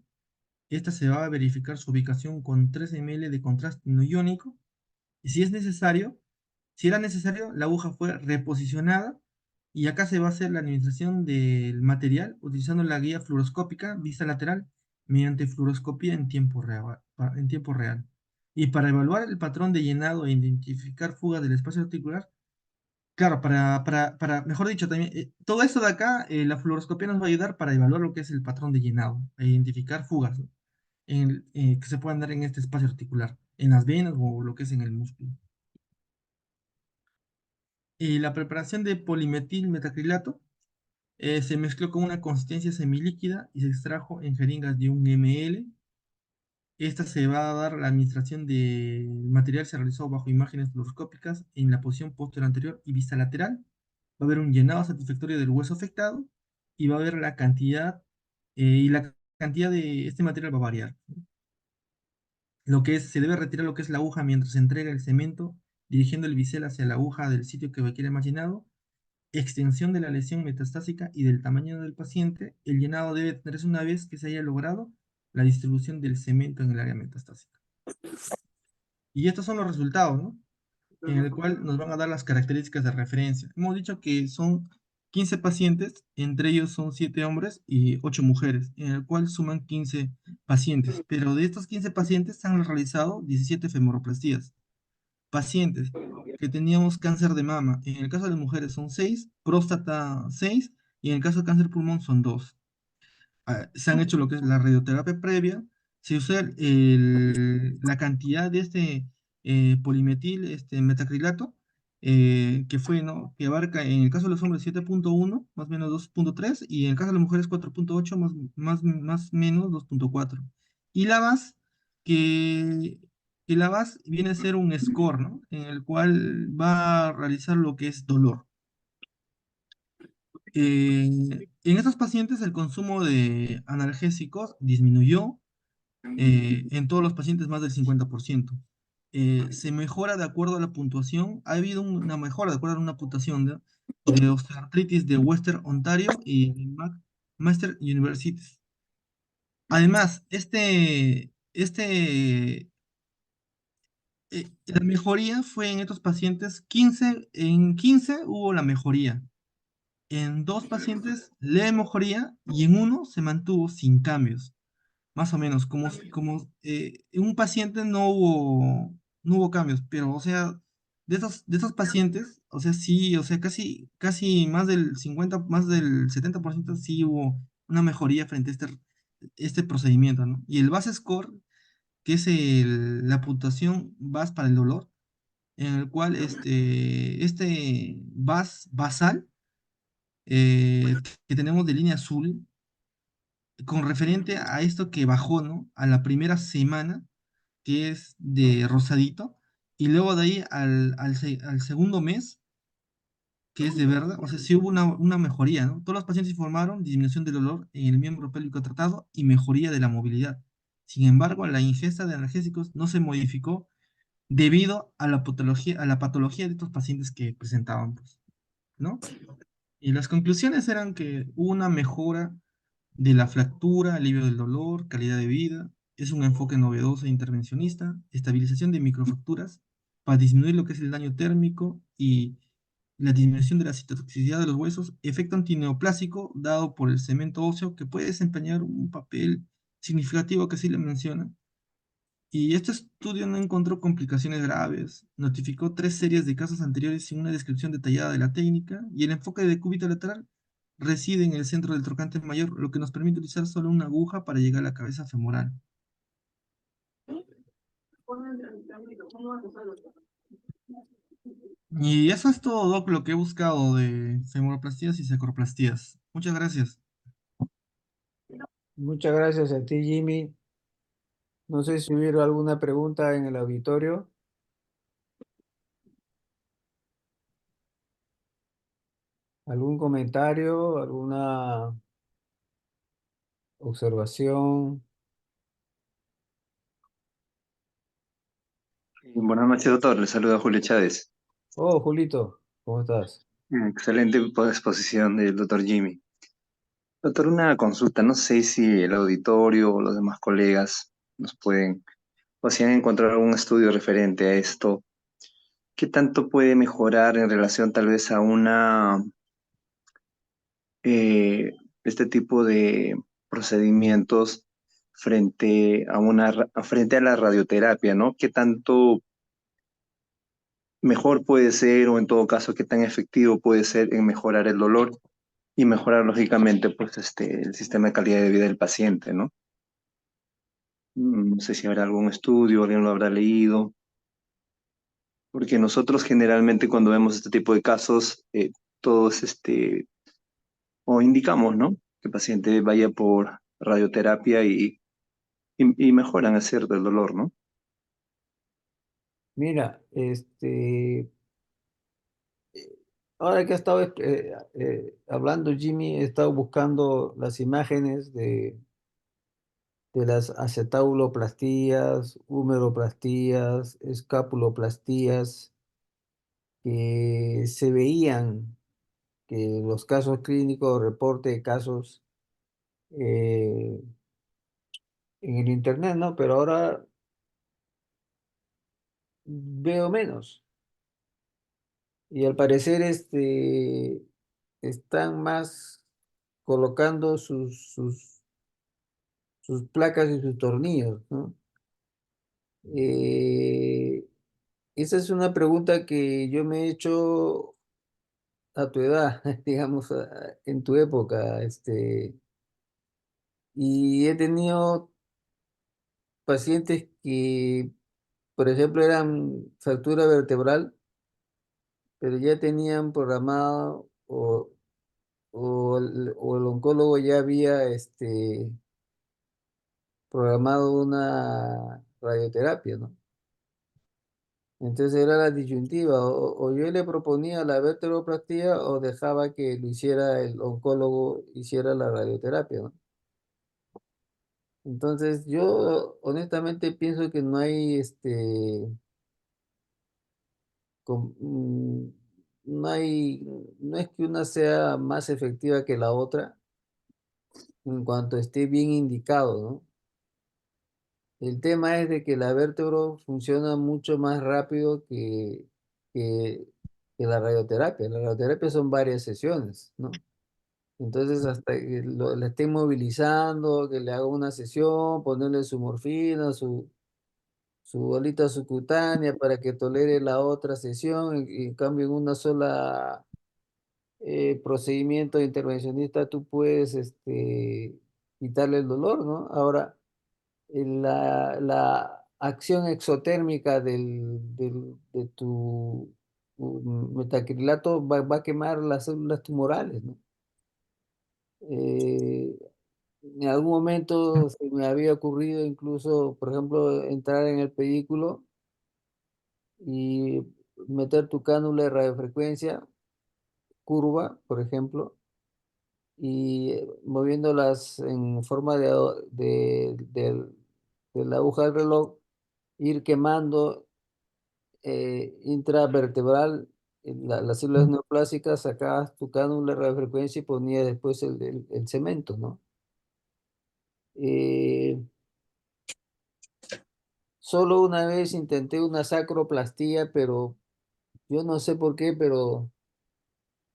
Esta se va a verificar su ubicación con 3 ml de contraste no iónico. Y si era necesario, la aguja fue reposicionada y acá se va a hacer la administración del material utilizando la guía fluoroscópica vista lateral mediante fluoroscopía en tiempo real. Y para evaluar el patrón de llenado e identificar fugas del espacio articular, claro, mejor dicho, también, todo esto de acá, la fluoroscopía nos va a ayudar para evaluar lo que es el patrón de llenado, e identificar fugas, ¿no? Que se puedan dar en este espacio articular, en las venas o lo que es en el músculo. Y la preparación de polimetil metacrilato se mezcló con una consistencia semilíquida y se extrajo en jeringas de 1 ml. Esta se va a dar la administración del material, se realizó bajo imágenes fluoroscópicas en la posición posterior anterior y vista lateral. Va a haber un llenado satisfactorio del hueso afectado y va a haber la cantidad, y la cantidad de este material va a variar. Se debe retirar lo que es la aguja mientras se entrega el cemento, dirigiendo el bisel hacia la aguja del sitio que requiere más llenado. Extensión de la lesión metastásica y del tamaño del paciente. El llenado debe tenerse una vez que se haya logrado la distribución del cemento en el área metastásica. Y estos son los resultados, ¿no? En el cual nos van a dar las características de referencia. Hemos dicho que son 15 pacientes, entre ellos son 7 hombres y 8 mujeres, en el cual suman 15 pacientes. Pero de estos 15 pacientes se han realizado 17 femoroplastías. Pacientes que teníamos cáncer de mama, en el caso de mujeres son 6, próstata 6, y en el caso de cáncer de pulmón son 2. Se han hecho lo que es la radioterapia previa, se usa la cantidad de polimetil metacrilato, que fue, ¿no? Que abarca en el caso de los hombres 7.1, más o menos 2.3, y en el caso de las mujeres 4.8, más o menos 2.4. Y la VAS, que, que la VAS viene a ser un score, ¿no? En el cual va a realizar lo que es dolor. En estos pacientes el consumo de analgésicos disminuyó, en todos los pacientes más del 50%. Se mejora de acuerdo a la puntuación. Ha habido una mejora de acuerdo a una puntuación de osteoartritis de Western Ontario y Master Universities. Además, la mejoría fue en estos pacientes 15, en 15 hubo la mejoría. En dos pacientes leve mejoría y en uno se mantuvo sin cambios. Más o menos, en un paciente no hubo cambios, pero o sea, de esos pacientes, o sea, sí, o sea, casi más del 50, más del 70% sí hubo una mejoría frente a este procedimiento, ¿no? Y el base score, que es la puntuación base para el dolor, en el cual este basal, que tenemos de línea azul, con referente a esto que bajó, ¿no? A la primera semana, que es de rosadito, y luego de ahí al segundo mes, que es de verde, o sea, sí hubo una mejoría, ¿no? Todos los pacientes informaron disminución del dolor en el miembro pélvico tratado y mejoría de la movilidad. Sin embargo, la ingesta de analgésicos no se modificó debido a la patología de estos pacientes que presentaban, pues, ¿no? Y las conclusiones eran que hubo una mejora de la fractura, alivio del dolor, calidad de vida. Es un enfoque novedoso e intervencionista, estabilización de microfracturas para disminuir lo que es el daño térmico y la disminución de la citotoxicidad de los huesos, efecto antineoplásico dado por el cemento óseo que puede desempeñar un papel significativo que sí le menciona. Y este estudio no encontró complicaciones graves, notificó 3 series de casos anteriores sin una descripción detallada de la técnica, y el enfoque de cúbito lateral reside en el centro del trocante mayor, lo que nos permite utilizar solo una aguja para llegar a la cabeza femoral. Y eso es todo, Doc, lo que he buscado de femoroplastías y sacroplastías. Muchas gracias. Muchas gracias a ti, Jimmy. No sé si hubiera alguna pregunta en el auditorio. ¿Algún comentario? ¿Alguna observación? Buenas noches, doctor. Le saluda Julio Chávez. Oh, Julito, ¿cómo estás? Excelente exposición del doctor Jimmy. Doctor, una consulta. No sé si el auditorio o los demás colegas nos pueden o si han encontrado algún estudio referente a esto. ¿Qué tanto puede mejorar en relación tal vez a este tipo de procedimientos frente a la radioterapia, ¿no? ¿Qué tanto mejor puede ser o en todo caso qué tan efectivo puede ser en mejorar el dolor y mejorar lógicamente pues el sistema de calidad de vida del paciente, ¿no? No sé si habrá algún estudio, alguien lo habrá leído, porque nosotros generalmente cuando vemos este tipo de casos, todos o indicamos, ¿no? Que el paciente vaya por radioterapia y mejoran, es cierto, el dolor, ¿no? Mira, ahora que ha estado hablando Jimmy, he estado buscando las imágenes de las acetauloplastías, humeroplastías, escapuloplastías, que se veían que los casos clínicos, reporte de casos eh, en el internet, ¿no? Pero ahora veo menos. Y al parecer están más colocando sus placas y sus tornillos, ¿no? Eh, Esa es una pregunta que yo me he hecho a tu edad, digamos, en tu época, y he tenido pacientes que por ejemplo, eran fractura vertebral, pero ya tenían programado o el oncólogo ya había programado una radioterapia, ¿no? Entonces era la disyuntiva, o yo le proponía la vertebroplastia o dejaba que lo hiciera el oncólogo, hiciera la radioterapia, ¿no? Entonces yo honestamente pienso que no hay no hay, no es que una sea más efectiva que la otra en cuanto esté bien indicado, ¿no? El tema es de que la vértebra funciona mucho más rápido que, que la radioterapia. La radioterapia son varias sesiones, ¿no? Entonces, hasta que la estén movilizando, que le haga una sesión, ponerle su morfina, su bolita subcutánea para que tolere la otra sesión, y en cambio en una sola procedimiento intervencionista tú puedes quitarle el dolor, ¿no? Ahora, la acción exotérmica de tu metacrilato va a quemar las células tumorales, ¿no? Eh, en algún momento se me había ocurrido incluso, por ejemplo, entrar en el pedículo y meter tu cánula de radiofrecuencia curva, por ejemplo, y moviéndolas en forma de la aguja del reloj, ir quemando intravertebral las células neoplásicas, sacabas tu cánula de radiofrecuencia y ponías después el cemento, ¿no? Eh, Solo una vez intenté una sacroplastía, pero yo no sé por qué, pero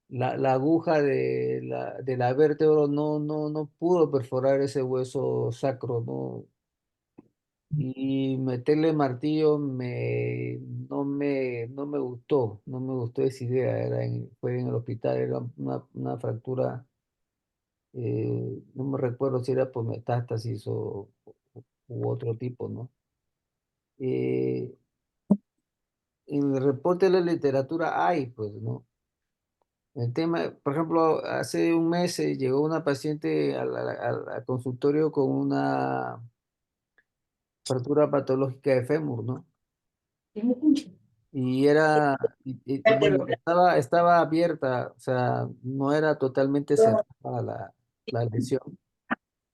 la aguja de la vértebra no pudo perforar ese hueso sacro, ¿no? Y meterle martillo no me gustó, no me gustó esa idea, fue en el hospital, era una fractura, no me recuerdo si era por metástasis u otro tipo, ¿no? Eh, en el reporte de la literatura hay, pues, ¿no? El tema, por ejemplo, hace un mes llegó una paciente al consultorio con una fractura patológica de fémur, ¿no? Y era, bueno, estaba abierta, o sea, no era totalmente cerrada la lesión.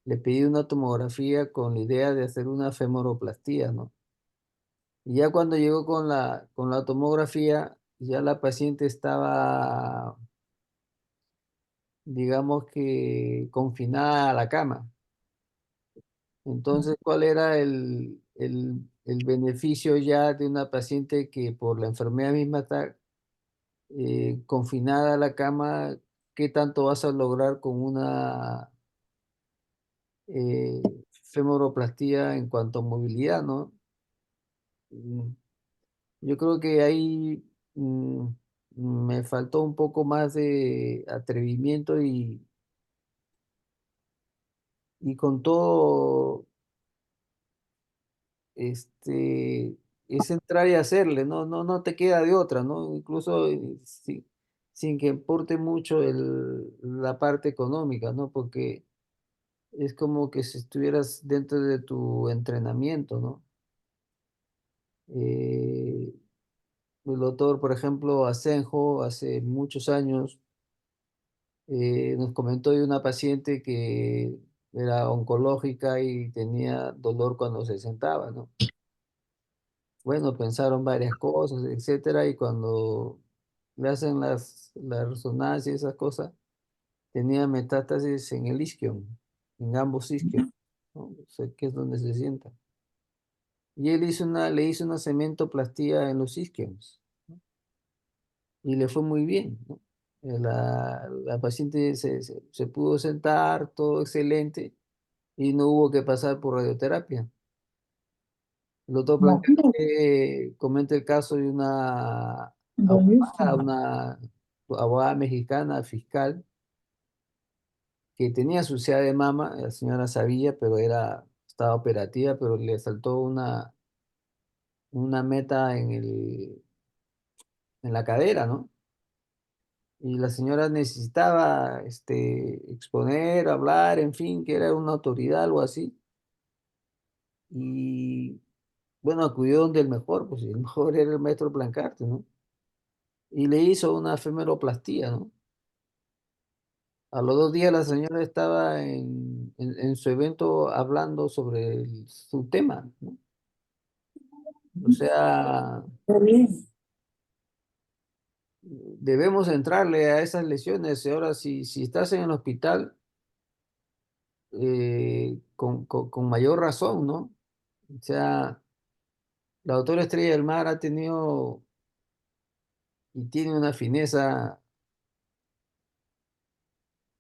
Le pedí una tomografía con la idea de hacer una femoroplastia, ¿no? Y ya cuando llegó con la tomografía, ya la paciente estaba, digamos que confinada a la cama. Entonces, ¿cuál era el beneficio ya de una paciente que por la enfermedad misma está confinada a la cama? ¿Qué tanto vas a lograr con una femoroplastía en cuanto a movilidad, ¿no? Mm, Yo creo que ahí me faltó un poco más de atrevimiento y con todo, este, es entrar y hacerle, no te queda de otra, ¿no? Incluso sin que importe mucho la parte económica, ¿no? Porque es como que si estuvieras dentro de tu entrenamiento, ¿no? Eh, el doctor, por ejemplo, Asenjo, hace muchos años, nos comentó de una paciente que era oncológica y tenía dolor cuando se sentaba, ¿no? Bueno, pensaron varias cosas, etcétera, y cuando le hacen la resonancia y esas cosas, tenía metástasis en el isquion, en ambos isquios, ¿no? O sea, que es donde se sienta. Y él le hizo una cementoplastía en los isquions, ¿no? Y le fue muy bien, ¿no? La paciente se pudo sentar, todo excelente, y no hubo que pasar por radioterapia. El doctor Plancarte comenta el caso de una abogada mexicana, fiscal, que tenía su CA de mama, la señora sabía, pero estaba operativa, pero le saltó una meta en la cadera, ¿no? Y la señora necesitaba exponer, hablar, en fin, que era una autoridad, algo así. Y bueno, acudió donde el mejor, pues el mejor era el maestro Blancarte, ¿no? Y le hizo una femeroplastía, ¿no? A los 2 días la señora estaba en su evento hablando sobre su tema, ¿no? O sea, debemos entrarle a esas lesiones. Ahora, si estás en el hospital, con mayor razón, ¿no? O sea, la doctora Estrella del Mar ha tenido y tiene una fineza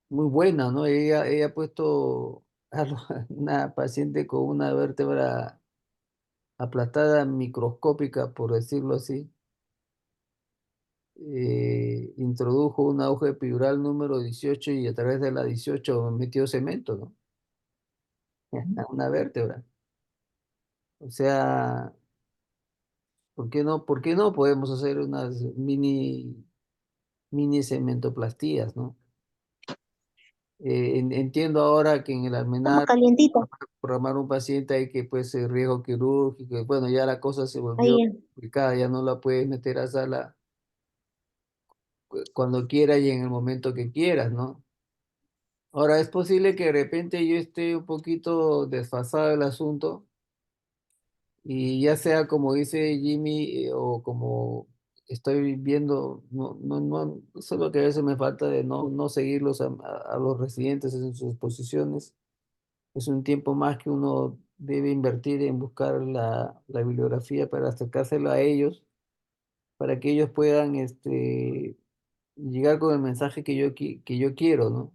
muy buena, ¿no? Ella ha puesto a una paciente con una vértebra aplastada microscópica, por decirlo así. Introdujo una aguja epidural número 18 y a través de la 18 metió cemento, ¿no? Una vértebra. O sea, ¿por qué no podemos hacer unas mini cementoplastías, ¿no? Entiendo ahora que en el Toma almenar calientita. programar un paciente hay que pues riesgo quirúrgico, y bueno, ya la cosa se volvió Ahí. complicada, ya no la puedes meter a sala cuando quieras y en el momento que quieras, ¿no? Ahora es posible que de repente yo esté un poquito desfasado del asunto y ya sea como dice Jimmy o como estoy viendo, no, solo que a veces me falta de no seguirlos a los residentes en sus posiciones. Es un tiempo más que uno debe invertir en buscar la bibliografía para acercárselo a ellos, para que ellos puedan llegar con el mensaje que yo quiero, ¿no?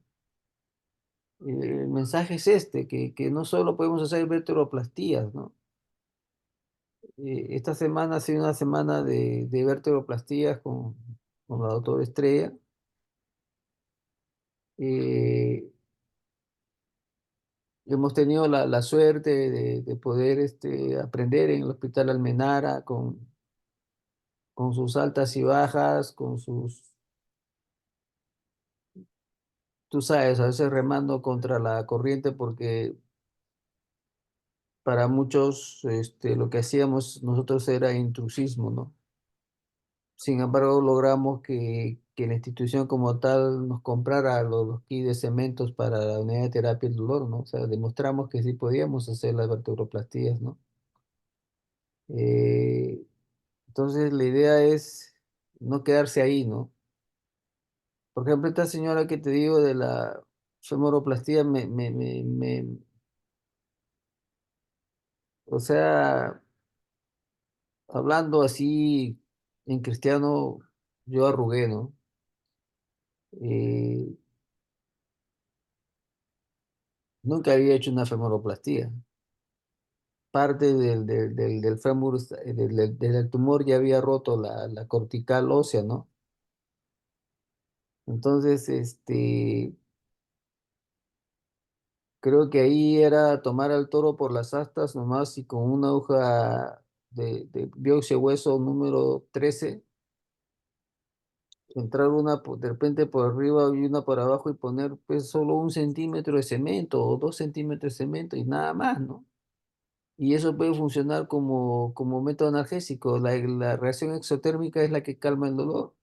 El mensaje es que no solo podemos hacer vertebroplastías, ¿no? Esta semana ha sido una semana de vertebroplastías con la doctora Estrella. Eh, Hemos tenido la suerte de poder aprender en el Hospital Almenara con sus altas y bajas, tú sabes, a veces remando contra la corriente porque para muchos lo que hacíamos nosotros era intrusismo, ¿no? Sin embargo, logramos que la institución como tal nos comprara los kits de cementos para la unidad de terapia del dolor, ¿no? O sea, demostramos que sí podíamos hacer las vertebroplastías, ¿no? Eh, entonces, la idea es no quedarse ahí, ¿no? Por ejemplo, esta señora que te digo de la femoroplastía, o sea, hablando así en cristiano, yo arrugué, ¿no? Eh, Nunca había hecho una femoroplastía. Parte del fémur, del tumor ya había roto la cortical ósea, ¿no? Entonces, creo que ahí era tomar al toro por las astas nomás y con una aguja de biopsia hueso número 13 entrar una de repente por arriba y una por abajo y poner pues solo 1 centímetro de cemento o 2 centímetros de cemento y nada más, ¿no? Y eso puede funcionar como método analgésico. La reacción exotérmica es la que calma el dolor.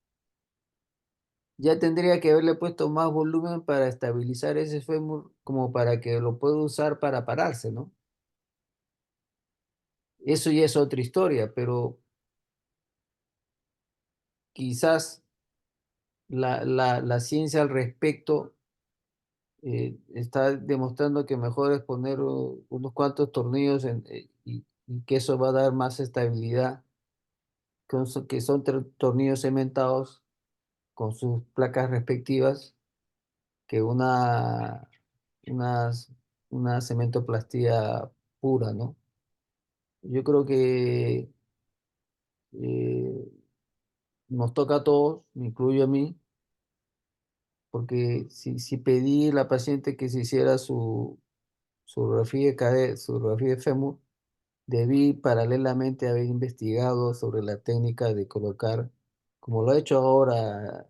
Ya tendría que haberle puesto más volumen para estabilizar ese fémur como para que lo pueda usar para pararse, ¿no? Eso ya es otra historia, pero quizás la ciencia al respecto está demostrando que mejor es poner unos cuantos tornillos y que eso va a dar más estabilidad, que son tornillos cementados con sus placas respectivas que unas- una cementoplastía pura, ¿no? Yo creo que eh, nos toca a todos, me incluyo a mí, porque si pedí a la paciente que se hiciera su radiografía de fémur, debí paralelamente haber investigado sobre la técnica de colocar, como lo ha hecho ahora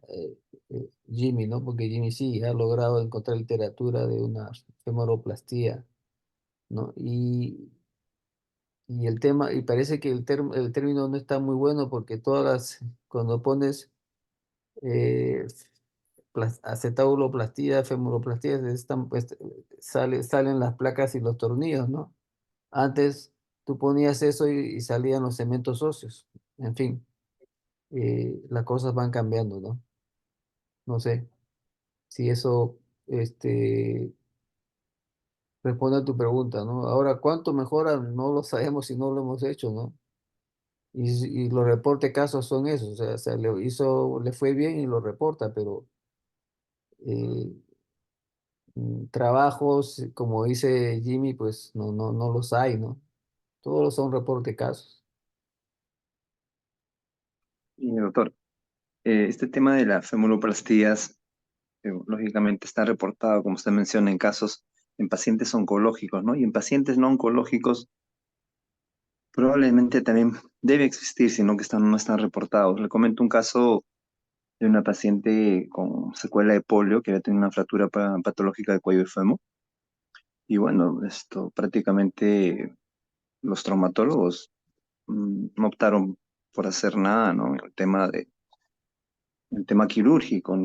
Jimmy, ¿no? Porque Jimmy sí ha logrado encontrar literatura de una femoroplastia, ¿no? Y el tema, y parece que el término no está muy bueno porque cuando pones eh, acetabuloplastía, femoroplastia, salen las placas y los tornillos, ¿no? Antes tú ponías eso y salían los cementos óseos. En fin, las cosas van cambiando, ¿no? No sé si eso responde a tu pregunta, ¿no? Ahora, ¿cuánto mejora? No lo sabemos si no lo hemos hecho, ¿no? Y los reportes casos son esos, o sea, le fue bien y lo reporta, pero eh, trabajos, como dice Jimmy, pues no los hay, ¿no? Todos son reportes casos. Y doctor, este tema de las femuloplastías, lógicamente está reportado, como usted menciona, en casos, en pacientes oncológicos, ¿no? Y en pacientes no oncológicos probablemente también debe existir, sino que no están reportados. Le comento un caso de una paciente con secuela de polio que había tenido una fractura patológica de cuello y fémur. Y bueno, esto prácticamente los traumatólogos no optaron por hacer nada, ¿no? El tema quirúrgico,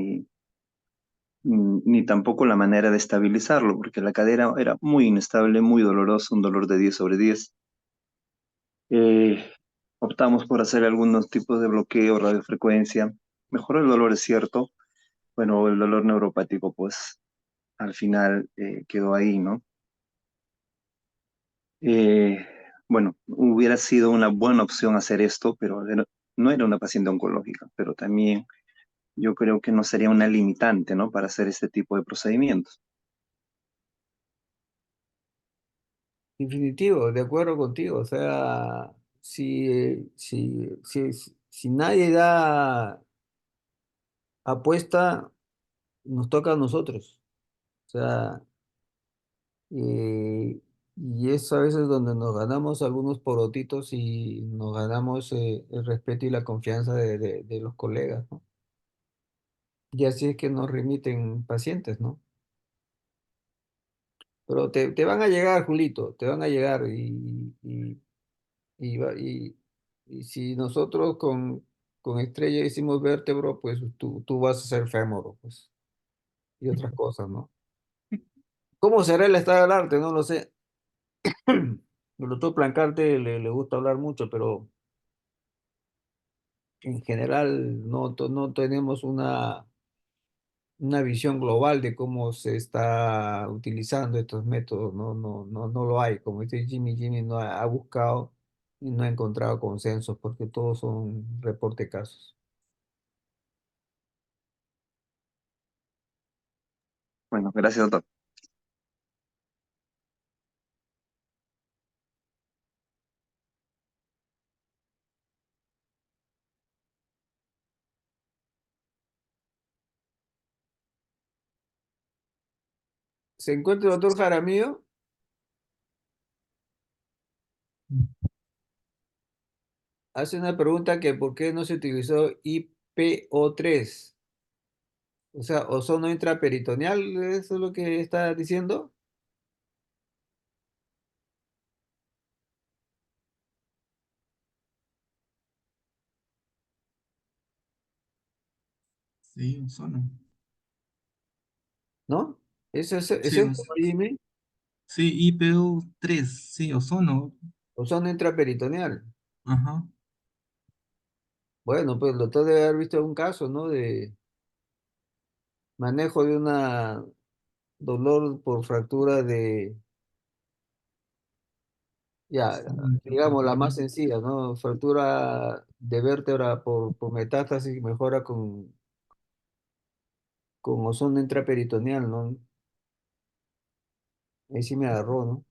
ni tampoco la manera de estabilizarlo, porque la cadera era muy inestable, muy doloroso, un dolor de 10/10. Eh, Optamos por hacer algunos tipos de bloqueo, radiofrecuencia. Mejoró el dolor, es cierto. Bueno, el dolor neuropático, pues al final quedó ahí, ¿no? Eh, bueno, hubiera sido una buena opción hacer esto, pero no era una paciente oncológica, pero también yo creo que no sería una limitante, ¿no? Para hacer este tipo de procedimientos. Definitivo, de acuerdo contigo. O sea, si nadie da apuesta, nos toca a nosotros. O sea, y es a veces donde nos ganamos algunos porotitos y nos ganamos el respeto y la confianza de los colegas, ¿no? Y así es que nos remiten pacientes, ¿no? Pero te van a llegar, Julito, te van a llegar y, va- y, y si nosotros con Estrella hicimos vértebro, pues tú vas a ser fémoro, pues, y otras cosas, ¿no? ¿Cómo será el estado del arte? No lo sé. El doctor Plancarte le gusta hablar mucho, pero en general no tenemos una visión global de cómo se está utilizando estos métodos. No lo hay. Como dice Jimmy no ha buscado y no ha encontrado consensos porque todos son reporte casos. Bueno, gracias, doctor. ¿Se encuentra el doctor Jaramillo? Hace una pregunta que ¿por qué no se utilizó IPO3? O sea, ozono intraperitoneal, ¿eso es lo que está diciendo? Sí, ozono. ¿No? ¿Es Sí, eso, Jimmy? sí, IPO3, sí, ozono. Ozono intraperitoneal. Ajá. Bueno, pues el doctor debe haber visto un caso, ¿no? De manejo de una dolor por fractura ya, Ozono digamos, la más intraperitoneal. sencilla, ¿no? Fractura de vértebra por metástasis y mejora con ozono intraperitoneal, ¿no? Ahí sí me agarró, ¿no?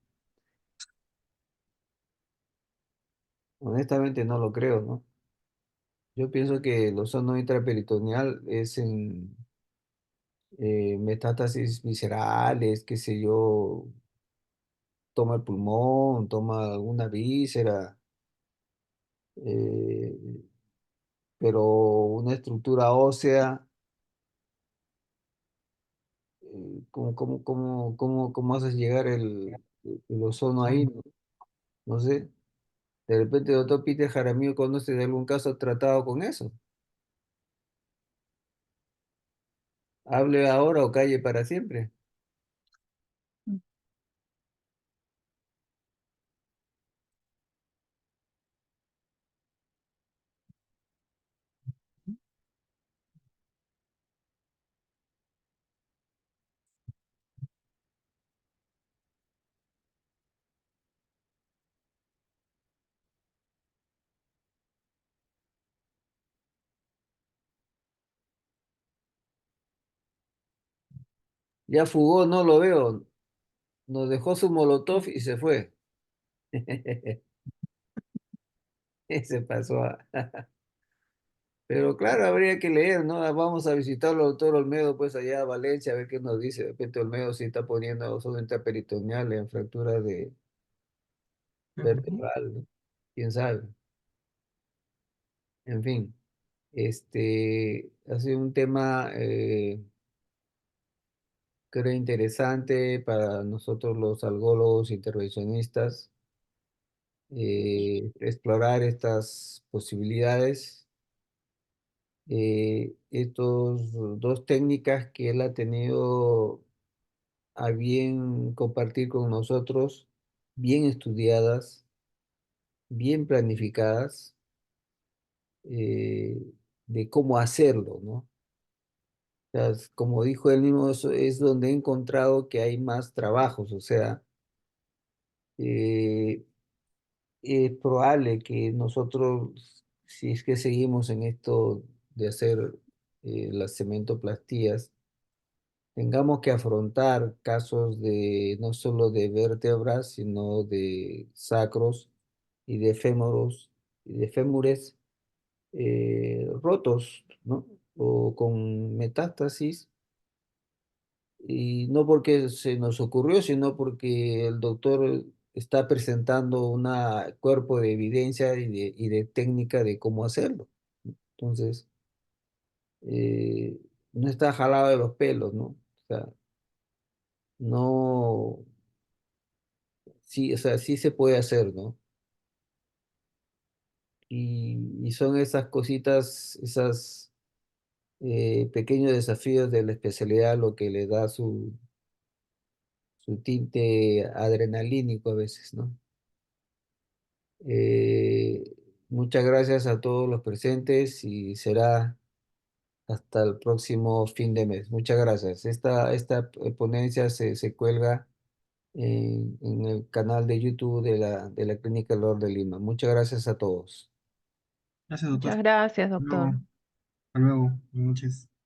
Honestamente no lo creo, ¿no? Yo pienso que el ozono intraperitoneal es en metástasis viscerales, qué sé yo, toma el pulmón, toma alguna víscera, eh, pero una estructura ósea, ¿cómo haces llegar el ozono ahí? No, no sé. De repente, doctor Peter Jaramillo, ¿conoce de algún caso tratado con eso? Hable ahora o calle para siempre. Ya fugó, no lo veo. Nos dejó su molotov y se fue. Se pasó a... Pero claro, habría que leer, ¿no? Vamos a visitarlo, doctor Olmedo, pues allá a Valencia, a ver qué nos dice. De repente Olmedo sí está poniendo ozono intraperitoneal en fractura de vertebral, ¿no? ¿Quién sabe? En fin, ha sido un tema, creo, interesante para nosotros los algólogos intervencionistas, explorar estas posibilidades. Estos dos técnicas que él ha tenido a bien compartir con nosotros, bien estudiadas, bien planificadas, eh, de cómo hacerlo, ¿no? O sea, como dijo él mismo, eso es donde he encontrado que hay más trabajos, o sea, eh, es probable que nosotros, si es que seguimos en esto de hacer las cementoplastías, tengamos que afrontar casos de no solo de vértebras, sino de sacros y de fémoros y de fémures rotos, ¿no? O con metástasis, y no porque se nos ocurrió, sino porque el doctor está presentando un cuerpo de evidencia y de técnica de cómo hacerlo. Entonces, eh, no está jalado de los pelos, ¿no? O sea, no, sí, o sea, sí se puede hacer, ¿no? Y son esas cositas, esas pequeños desafíos de la especialidad lo que le da su tinte adrenalínico a veces, ¿no? Eh, Muchas gracias a todos los presentes y será hasta el próximo fin de mes. Muchas gracias. Esta ponencia se cuelga en el canal de YouTube de la Clínica Lor de Lima. Muchas gracias a todos. Gracias, doctor. Muchas gracias, Hasta luego. doctor. Hasta luego. Buenas noches.